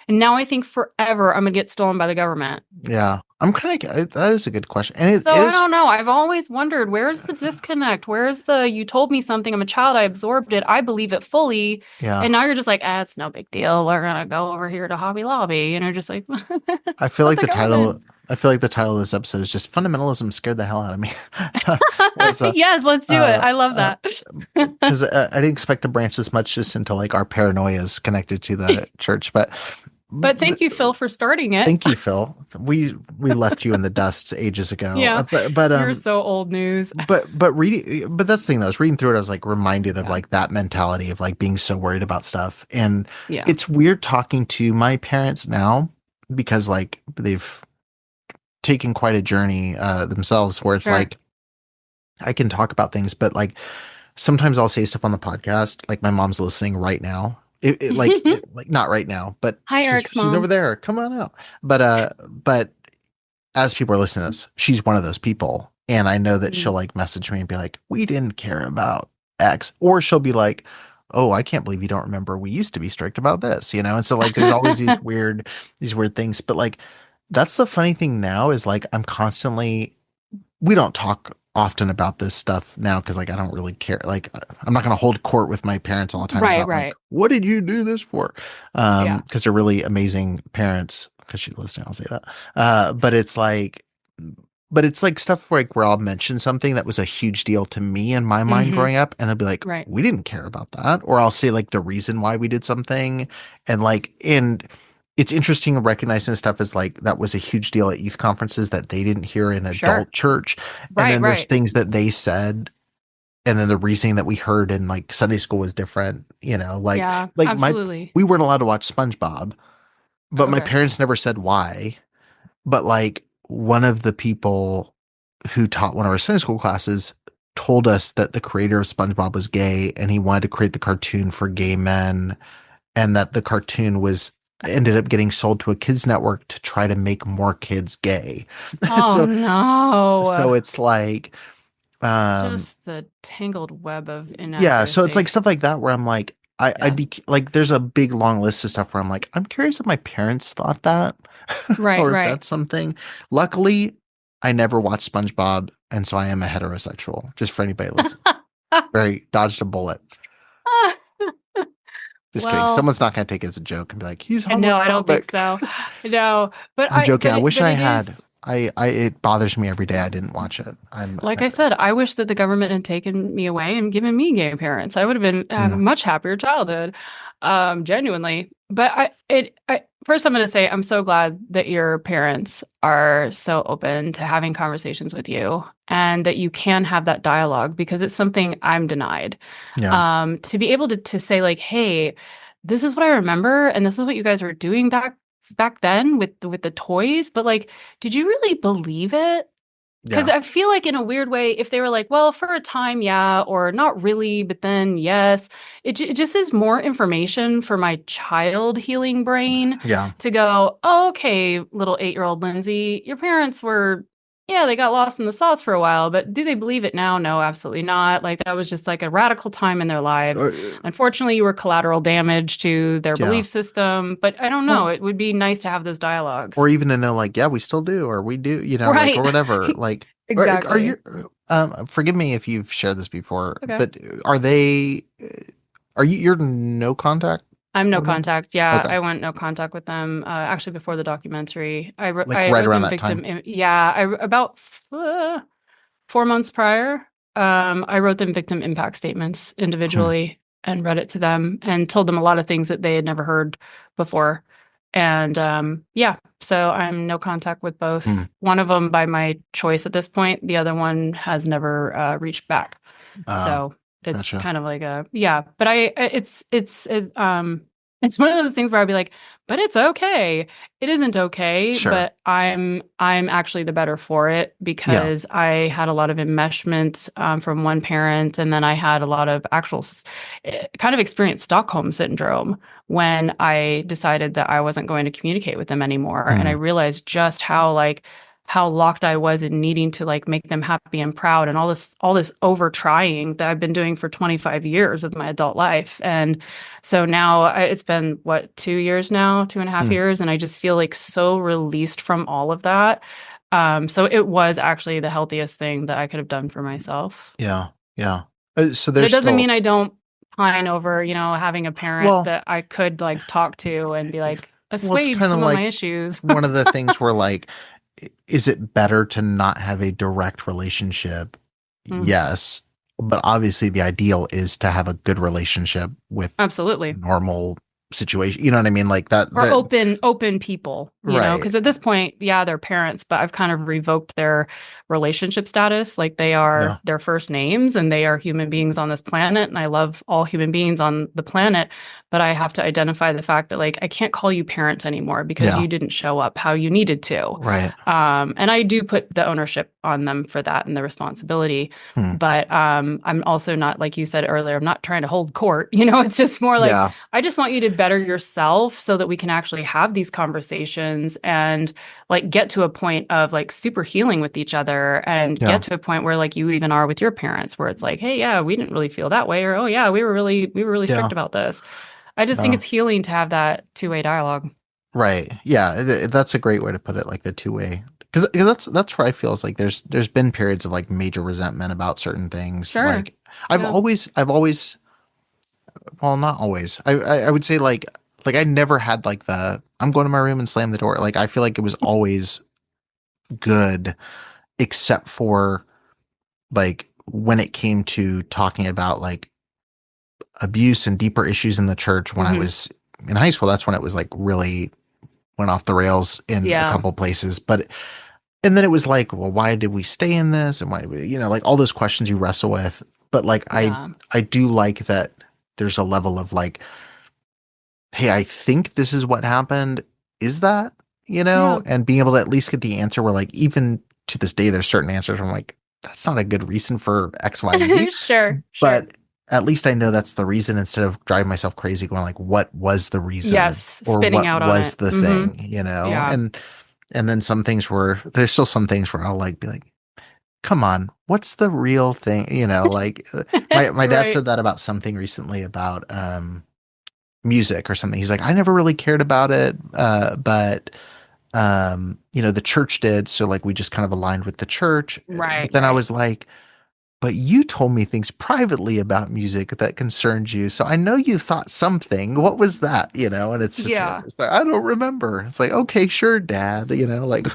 and now I think forever I'm gonna get stolen by the government. Yeah, I'm kind of. That is a good question. And I don't know. I've always wondered, where's the disconnect? Where's you told me something? I'm a child. I absorbed it. I believe it fully. Yeah. And now you're just like, it's no big deal. We're gonna go over here to Hobby Lobby, and you're just like. I feel like the title. I feel like the title of this episode is just fundamentalism scared the hell out of me. Yes, let's do it. I love that. Because I didn't expect to branch this much just into like our paranoias connected to the church, but thank you, Phil, for starting it. Thank you, Phil. We left you in the dust ages ago. Yeah, but you're so old news. But that's the thing though. I was reading through it. I was like reminded of like that mentality of like being so worried about stuff, and it's weird talking to my parents now because like they've taken quite a journey themselves where it's like I can talk about things, but like sometimes I'll say stuff on the podcast like my mom's listening right now. Like not right now, but hi, Eric's mom. She's over there. Come on out. But as people are listening to this, she's one of those people, and I know that she'll like message me and be like, "We didn't care about X," or she'll be like, "Oh, I can't believe you don't remember. We used to be strict about this," And so like there's always these weird things, but like. That's the funny thing now is like we don't talk often about this stuff now because like I don't really care. Like I'm not going to hold court with my parents all the time. Right. Like, what did you do this for? Because they're really amazing parents. Because she's listening, I'll say that. But it's like stuff where I'll mention something that was a huge deal to me in my mind growing up, and they'll be like, "We didn't care about that," or I'll say like the reason why we did something, and it's interesting recognizing stuff as like that was a huge deal at youth conferences that they didn't hear in adult church. And then there's things that they said and then the reasoning that we heard in like Sunday school was different, absolutely. We weren't allowed to watch SpongeBob, but my parents never said why. But like one of the people who taught one of our Sunday school classes told us that the creator of SpongeBob was gay and he wanted to create the cartoon for gay men, and that the cartoon ended up getting sold to a kids network to try to make more kids gay. Oh, no. So it's like just the tangled web of inaccuracy. Yeah, so it's like stuff like that where I'm like I'd be like there's a big long list of stuff where I'm like I'm curious if my parents thought that. Or if that's something. Luckily, I never watched SpongeBob, and so I am a heterosexual. Just for anybody listening. Dodged a bullet. Just kidding. Someone's not going to take it as a joke and be like, he's homophobic. No, I don't think so. No, but I'm joking. I wish I had it bothers me every day I didn't watch it. Like I said, I wish that the government had taken me away and given me gay parents. I would have been having a much happier childhood, genuinely. But first, I'm going to say I'm so glad that your parents are so open to having conversations with you and that you can have that dialogue, because it's something I'm denied. Yeah. To be able to say like, hey, this is what I remember, and this is what you guys were doing back then with the toys, but like, did you really believe it? Because I feel like in a weird way, if they were like, well, for a time, yeah, or not really, but then yes, it just is more information for my child healing brain to go, oh, okay, little 8-year-old Lindsay, your parents were, yeah, they got lost in the sauce for a while, but do they believe it now? No, absolutely not. Like, that was just like a radical time in their lives. Unfortunately, you were collateral damage to their belief system, but I don't know. It would be nice to have those dialogues. Or even to know, like, yeah, we still do, or we do, you know, like, or whatever. Like, exactly. Are you, forgive me if you've shared this before, Okay. but you're no contact? I'm no contact. Yeah, Okay. I went no contact with them. Actually, before the documentary, I Like I right wrote around them that victim. time. About 4 months prior, I wrote them victim impact statements individually and read it to them and told them a lot of things that they had never heard before. And so I'm no contact with both. One of them by my choice at this point. The other one has never reached back. So it's kind of like but it's one of those things where I'd be like, but it's okay. It isn't okay, but I'm actually the better for it, because I had a lot of enmeshment from one parent, and then I had a lot of actual kind of experienced Stockholm syndrome when I decided that I wasn't going to communicate with them anymore, and I realized just how locked I was in needing to like make them happy and proud, and all this over trying that I've been doing for 25 years of my adult life. And so now it's been 2 years now, 2.5 years. And I just feel like so released from all of that. So it was actually the healthiest thing that I could have done for myself. Yeah. Yeah. So but it doesn't still... mean I don't pine over, having a parent that I could like talk to and be like, assuage some of my issues. One of the things where like, is it better to not have a direct relationship? Yes. But obviously the ideal is to have a good relationship with absolutely normal situation. You know what I mean? Like that. Or open people, you know, because at this point, they're parents, but I've kind of revoked their relationship status. Like they are their first names and they are human beings on this planet. And I love all human beings on the planet, but I have to identify the fact that like, I can't call you parents anymore because you didn't show up how you needed to. Right. And I do put the ownership on them for that and the responsibility. But I'm also not, like you said earlier, I'm not trying to hold court. You know, it's just more like, I just want you to better yourself so that we can actually have these conversations and like get to a point of like super healing with each other and get to a point where like you even are with your parents where it's like, hey, we didn't really feel that way, or oh yeah, we were really strict about this. I just think it's healing to have that two-way dialogue. Right. Yeah, that's a great way to put it, like the two-way. Because that's where I feel is like there's been periods of like major resentment about certain things. Sure. Like I've always well, not always. I would say like I never had like the I'm going to my room and slam the door. Like I feel like it was always good, except for like when it came to talking about like abuse and deeper issues in the church when I was in high school. That's when it was like really went off the rails in a couple places. And then it was like, well, why did we stay in this? And why did we, like all those questions you wrestle with. But like, I do like that there's a level of like, hey, I think this is what happened. Is that, and being able to at least get the answer where like, even to this day, there's certain answers where I'm like, that's not a good reason for X, Y, and Z. Sure. But at least I know that's the reason instead of driving myself crazy going like, what was the reason? Yes. Or spinning what out was on it. the thing, Yeah. And then some things there's still some things where I'll like be like, come on, what's the real thing? Like my dad said that about something recently about music or something. He's like, I never really cared about it, but the church did. So like we just kind of aligned with the church. Right. But then I was like, but you told me things privately about music that concerned you. So I know you thought something. What was that? And it's just, Yeah. it's like, I don't remember. It's like, okay, sure, Dad. Like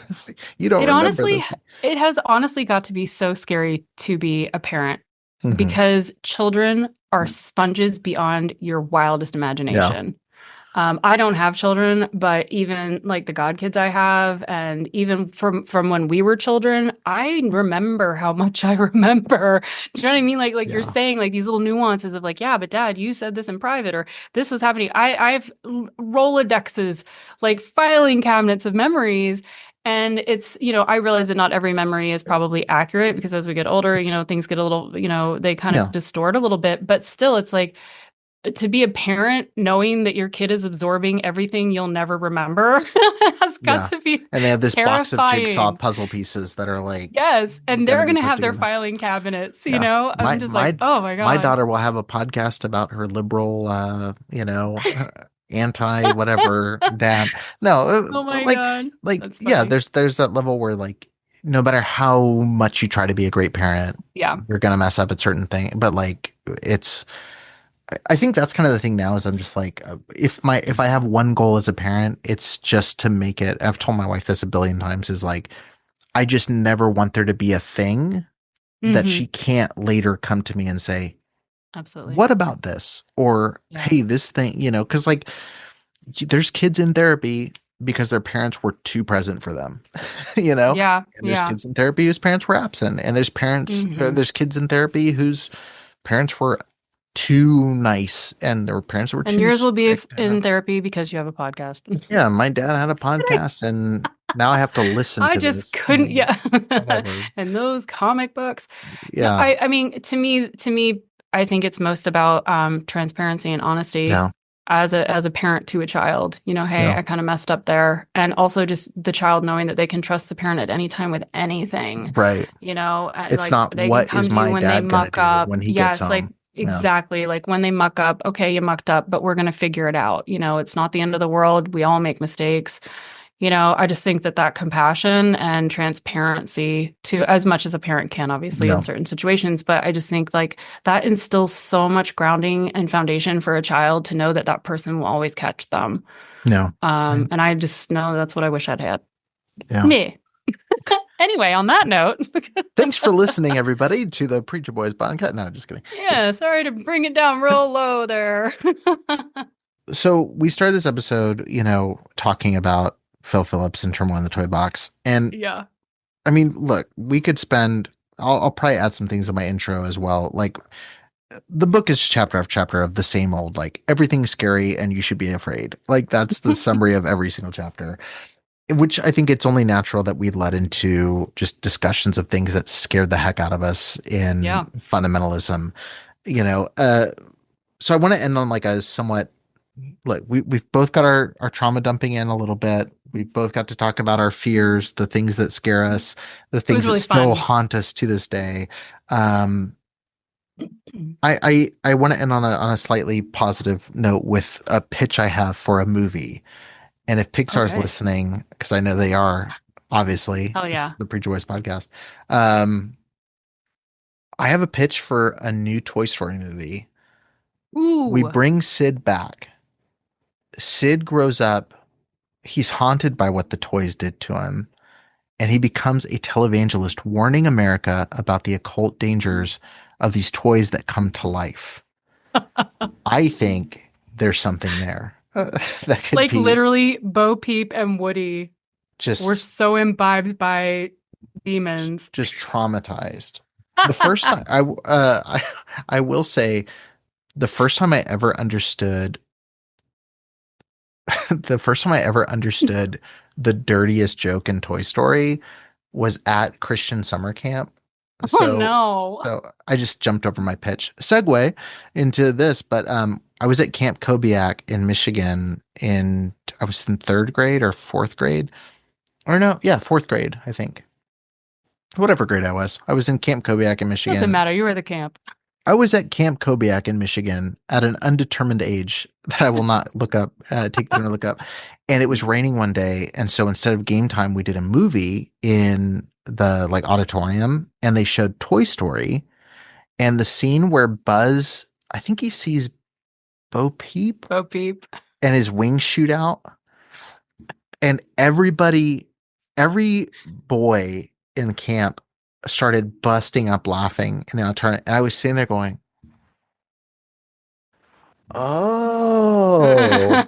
you don't It remember honestly, this. it has honestly got to be so scary to be a parent Mhm. because children are sponges beyond your wildest imagination. I don't have children, but even like the god kids I have, and even from when we were children, I remember how much I remember. Do you know what I mean? Like you're saying, like these little nuances of like, yeah, but Dad, you said this in private, or this was happening. I've Rolodexes, like filing cabinets of memories. And it's, I realize that not every memory is probably accurate because as we get older, things get a little, they kind of distort a little bit, but still it's like, to be a parent knowing that your kid is absorbing everything you'll never remember has got to be and they have this box of terrifying. jigsaw puzzle pieces that are like, yes, and they're going to have their together. filing cabinets, I'm just like, oh my God. My daughter will have a podcast about her liberal, anti whatever dad. No, oh my like, God. like, That's yeah, funny. there's that level where like, no matter how much you try to be a great parent, Yeah. you're going to mess up at certain things, but like I think that's kind of the thing now is I'm just like, if I have one goal as a parent, it's just to make it, I've told my wife this a billion times, is like, I just never want there to be a thing that she can't later come to me and say, absolutely, what about this? Or, hey, this thing, cause like there's kids in therapy because their parents were too present for them, Yeah. And there's kids in therapy whose parents were absent. And there's there's kids in therapy whose parents were too nice and their parents were too and yours will be strict. in therapy because you have a podcast. Yeah, my dad had a podcast and now I have to listen to I this. just couldn't, Whatever. And those comic books. Yeah. No, I mean, to me, I think it's most about transparency and honesty as a parent to a child. Hey, I kind of messed up there. And also just the child knowing that they can trust the parent at any time with anything. Right. It's like, not they what can come is to my you when dad they gonna muck do up. when he gets home? Like exactly. Like when they muck up, okay, you mucked up, but we're going to figure it out. It's not the end of the world. We all make mistakes. I just think that compassion and transparency to as much as a parent can, obviously in certain situations, but I just think like that instills so much grounding and foundation for a child to know that that person will always catch them. No. And I just know that's what I wish I'd had. Yeah. Me. Anyway, on that note. Thanks for listening, everybody, to the Preacher Boys podcast. No, just kidding. Yeah, sorry to bring it down real low there. So we started this episode, talking about Phil Phillips and Turmoil in the Toybox. And I mean, look, we could spend, I'll probably add some things in my intro as well. Like the book is chapter after chapter of the same old, like everything's scary and you should be afraid. Like that's the summary of every single chapter, which I think it's only natural that we led into just discussions of things that scared the heck out of us in fundamentalism, so I want to end on like a somewhat, look, we've both got our trauma dumping in a little bit. We've both got to talk about our fears, the things that scare us, the things that still haunt us to this day. I want to end on a slightly positive note with a pitch I have for a movie. And if Pixar's listening, because I know they are, obviously, it's the Preacher Boys podcast. I have a pitch for a new Toy Story movie. Ooh. We bring Sid back. Sid grows up. He's haunted by what the toys did to him. And he becomes a televangelist warning America about the occult dangers of these toys that come to life. I think there's something there. That could like be literally Bo Peep and Woody just were so imbibed by demons, just traumatized. The first time I will say the first time I ever understood the dirtiest joke in Toy Story was at Christian summer camp. So I just jumped over my pitch. Segue into this, but I was at Camp Kobiak in Michigan I was in 3rd grade or 4th grade. Or no, yeah, 4th grade, I think. Whatever grade I was. I was in Camp Kobiak in Michigan. Doesn't matter. You were the camp. I was at Camp Kobiak in Michigan at an undetermined age that I will not look up, take the time to look up. And it was raining one day. And so instead of game time, we did a movie in the auditorium and they showed Toy Story. And it And the scene where Buzz, I think he sees Bo Peep and his wings shoot out. And every boy in camp started busting up laughing in the alternate. And I was sitting there going, oh.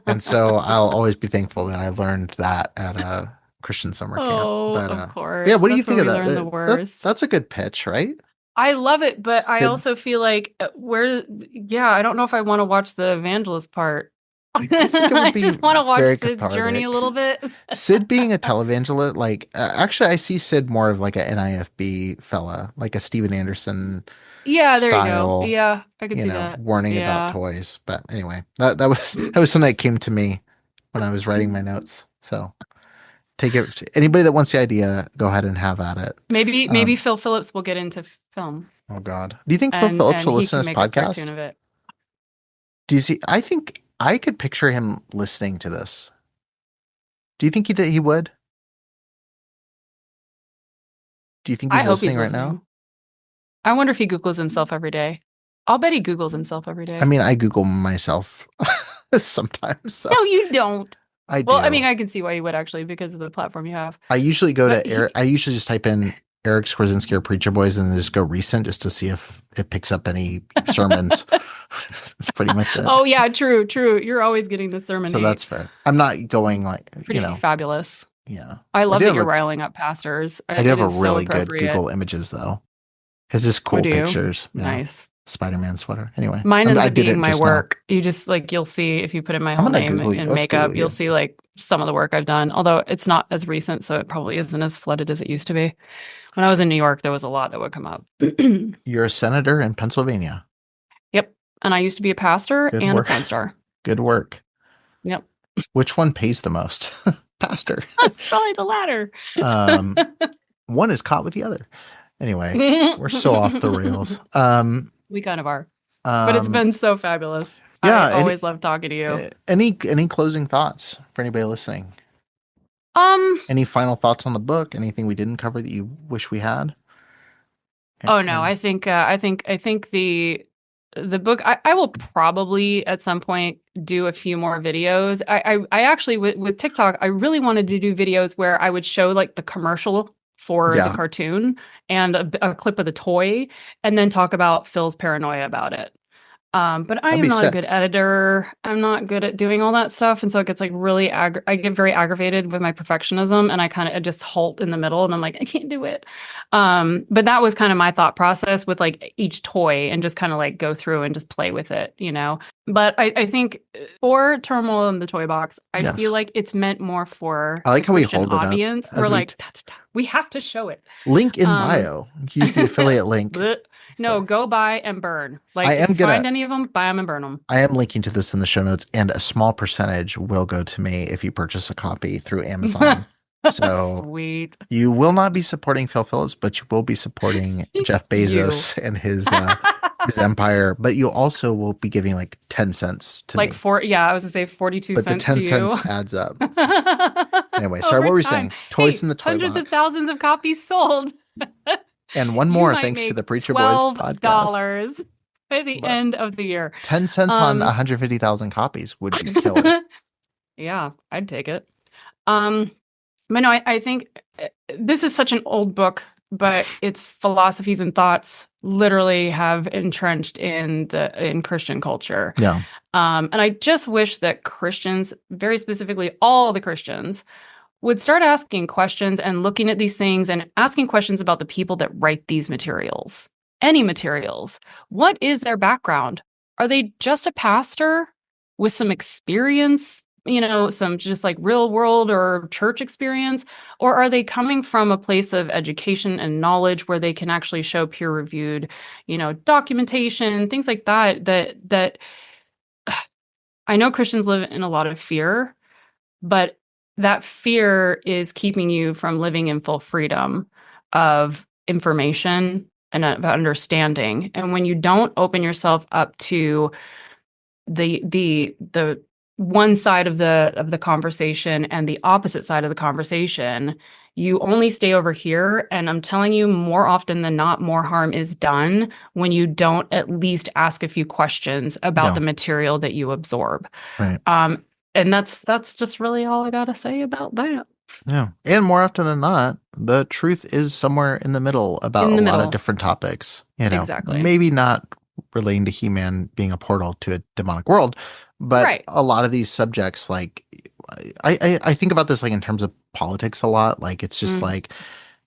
And so I'll always be thankful that I learned that at a Christian summer camp. But, of course. yeah, what do you That's think of where we learn the that? worst. That's a good pitch, right? I love it, but I Sid- also feel like I don't know if I want to watch the evangelist part. think it would I be just want to watch very Sid's journey a cathartic. little bit. Sid being a televangelist, like, actually, I see Sid more of like a NIFB fella, like a Steven Anderson Yeah, there you go. style, Yeah, I could see that. warning about Yeah. toys. But anyway, that was something that came to me when I was writing my notes. So take it. Anybody that wants the idea, go ahead and have at it. Maybe Phil Phillips will get into film Oh God, do you think Phil Phillips and will he listen can to this make a cartoon podcast? of it. Do you see? I think I could picture him listening to this. Do you think he would? Do you think I he's hope listening he's right listening. now? I wonder if he Googles himself every day. I'll bet he Googles himself every day. I mean, I Google myself sometimes. So no, you don't. I do. Well, I mean, I can see why you would actually because of the platform you have. I usually go But to Eric. I usually just type in Eric Skwarczynski or Preacher Boys and then just go recent just to see if it picks up any sermons. That's pretty much it. Oh yeah, true. You're always getting the sermon. So that's fair. I'm not going like, pretty fabulous. Yeah. I love do that have you're a- riling up pastors. I do have It a is so really good appropriate. Google Images though. It's just cool do you? pictures. Yeah. Nice. Spider-Man sweater. Anyway, Mine ends I up did being it my just now. work. You just you'll see if you put in my whole gonna name Google you. and Let's makeup, Google you'll you. see like some of the work I've done. Although it's not as recent, so it probably isn't as flooded as it used to be. When I was in New York, there was a lot that would come up. You're a senator in Pennsylvania. Yep. And I used to be a pastor Good and work. a porn star. Good work. Yep. Which one pays the most? Pastor. Probably the latter. One is caught with the other. Anyway, we're so off the rails. We kind of are. But it's been so fabulous. Yeah, I always love talking to you. Any closing thoughts for anybody listening? Any final thoughts on the book? Anything we didn't cover that you wish we had? Oh no, I think the book. I will probably at some point do a few more videos. I actually with TikTok, I really wanted to do videos where I would show like the commercial for the cartoon and a clip of the toy, and then talk about Phil's paranoia about it. But I am not a good editor. I'm not good at doing all that stuff. And so it gets like really, I get very aggravated with my perfectionism and I kind of just halt in the middle and I'm like, I can't do it. But that was kind of my thought process with like each toy and just kind of like go through and just play with it, But I think for Turmoil and the Toybox, I feel like it's meant more for I like how we Christian hold it up audience. as We're we like, we have to show it. Link in bio. Use the affiliate link. No, go buy and burn. Like, I am if you find any of them, buy them and burn them. I am linking to this in the show notes, and a small percentage will go to me if you purchase a copy through Amazon. So sweet. You will not be supporting Phil Phillips, but you will be supporting Jeff Bezos and his empire. But you also will be giving like 10 cents to me. I was gonna say 42 but cents. But the 10 to cents you. adds up. Anyway, sorry, what were we saying? Toys in the Toy Hundreds box. of thousands of copies sold. And one more, thanks to the Preacher Boys podcast. $12 by the end of the year. 10 cents on 150,000 copies would be killer. Yeah, I'd take it. But no, I think this is such an old book, but its philosophies and thoughts literally have entrenched in Christian culture. Yeah. And I just wish that Christians, very specifically all the Christians, would start asking questions and looking at these things and asking questions about the people that write these materials, any materials. What is their background? Are they just a pastor with some experience, some just like real world or church experience? Or are they coming from a place of education and knowledge where they can actually show peer-reviewed, documentation, things like that I know Christians live in a lot of fear, but that fear is keeping you from living in full freedom of information and of understanding. And when you don't open yourself up to the one side of the conversation and the opposite side of the conversation, You only stay over here. And I'm telling you, more often than not, more harm is done when you don't at least ask a few questions about the material that you absorb. Right. And that's just really all I got to say about that. Yeah. And more often than not, the truth is somewhere in the middle about a lot of different topics. You know, Exactly. Maybe not relating to He-Man being a portal to a demonic world, but a lot of these subjects, like, I think about this like in terms of politics a lot. Like, it's just like,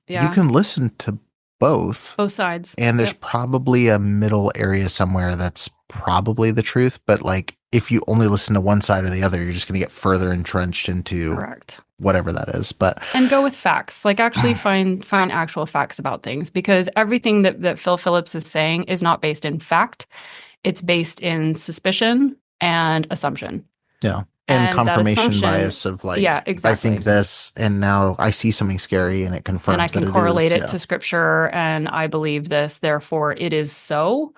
you can listen to both sides. And there's probably a middle area somewhere that's probably the truth. But like, if you only listen to one side or the other, you're just going to get further entrenched into whatever that is. And go with facts, like actually find actual facts about things, because everything that Phil Phillips is saying is not based in fact. It's based in suspicion and assumption. Yeah. And confirmation bias of like, I think this, and now I see something scary and it confirms and I that can correlate it to scripture, and I believe this, therefore it is so.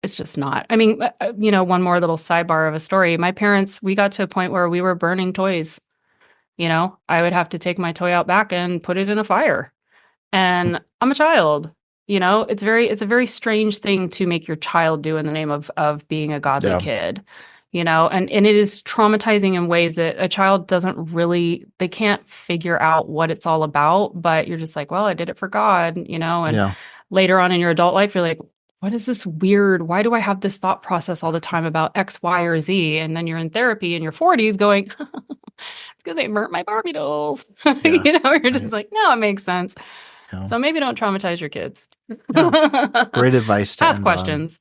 It's just not. I mean, you know, one more little sidebar of a story. My parents, we got to a point where we were burning toys. You know, I would have to take my toy out back and put it in a fire. And I'm a child. You know, it's a very strange thing to make your child do in the name of being a godly kid. You know, and it is traumatizing in ways that a child doesn't really, they can't figure out what it's all about, but you're just like, well, I did it for God, you know, and later on in your adult life, you're like, what is this weird? Why do I have this thought process all the time about X, Y, or Z? And then you're in therapy in your 40s going, it's because they burnt my Barbie dolls. You know, you're just like, no, it makes sense. Yeah. So maybe don't traumatize your kids. Great advice to ask questions.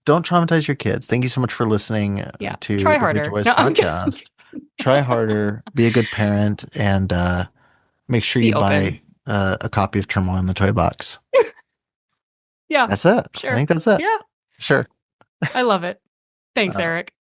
Don't traumatize your kids. Thank you so much for listening to Try the harder. Preacher Boys podcast. Try harder, be a good parent, and make sure you buy a copy of Turmoil in the Toybox. Yeah. That's it. Sure. I think that's it. Yeah. Sure. I love it. Thanks, Eric.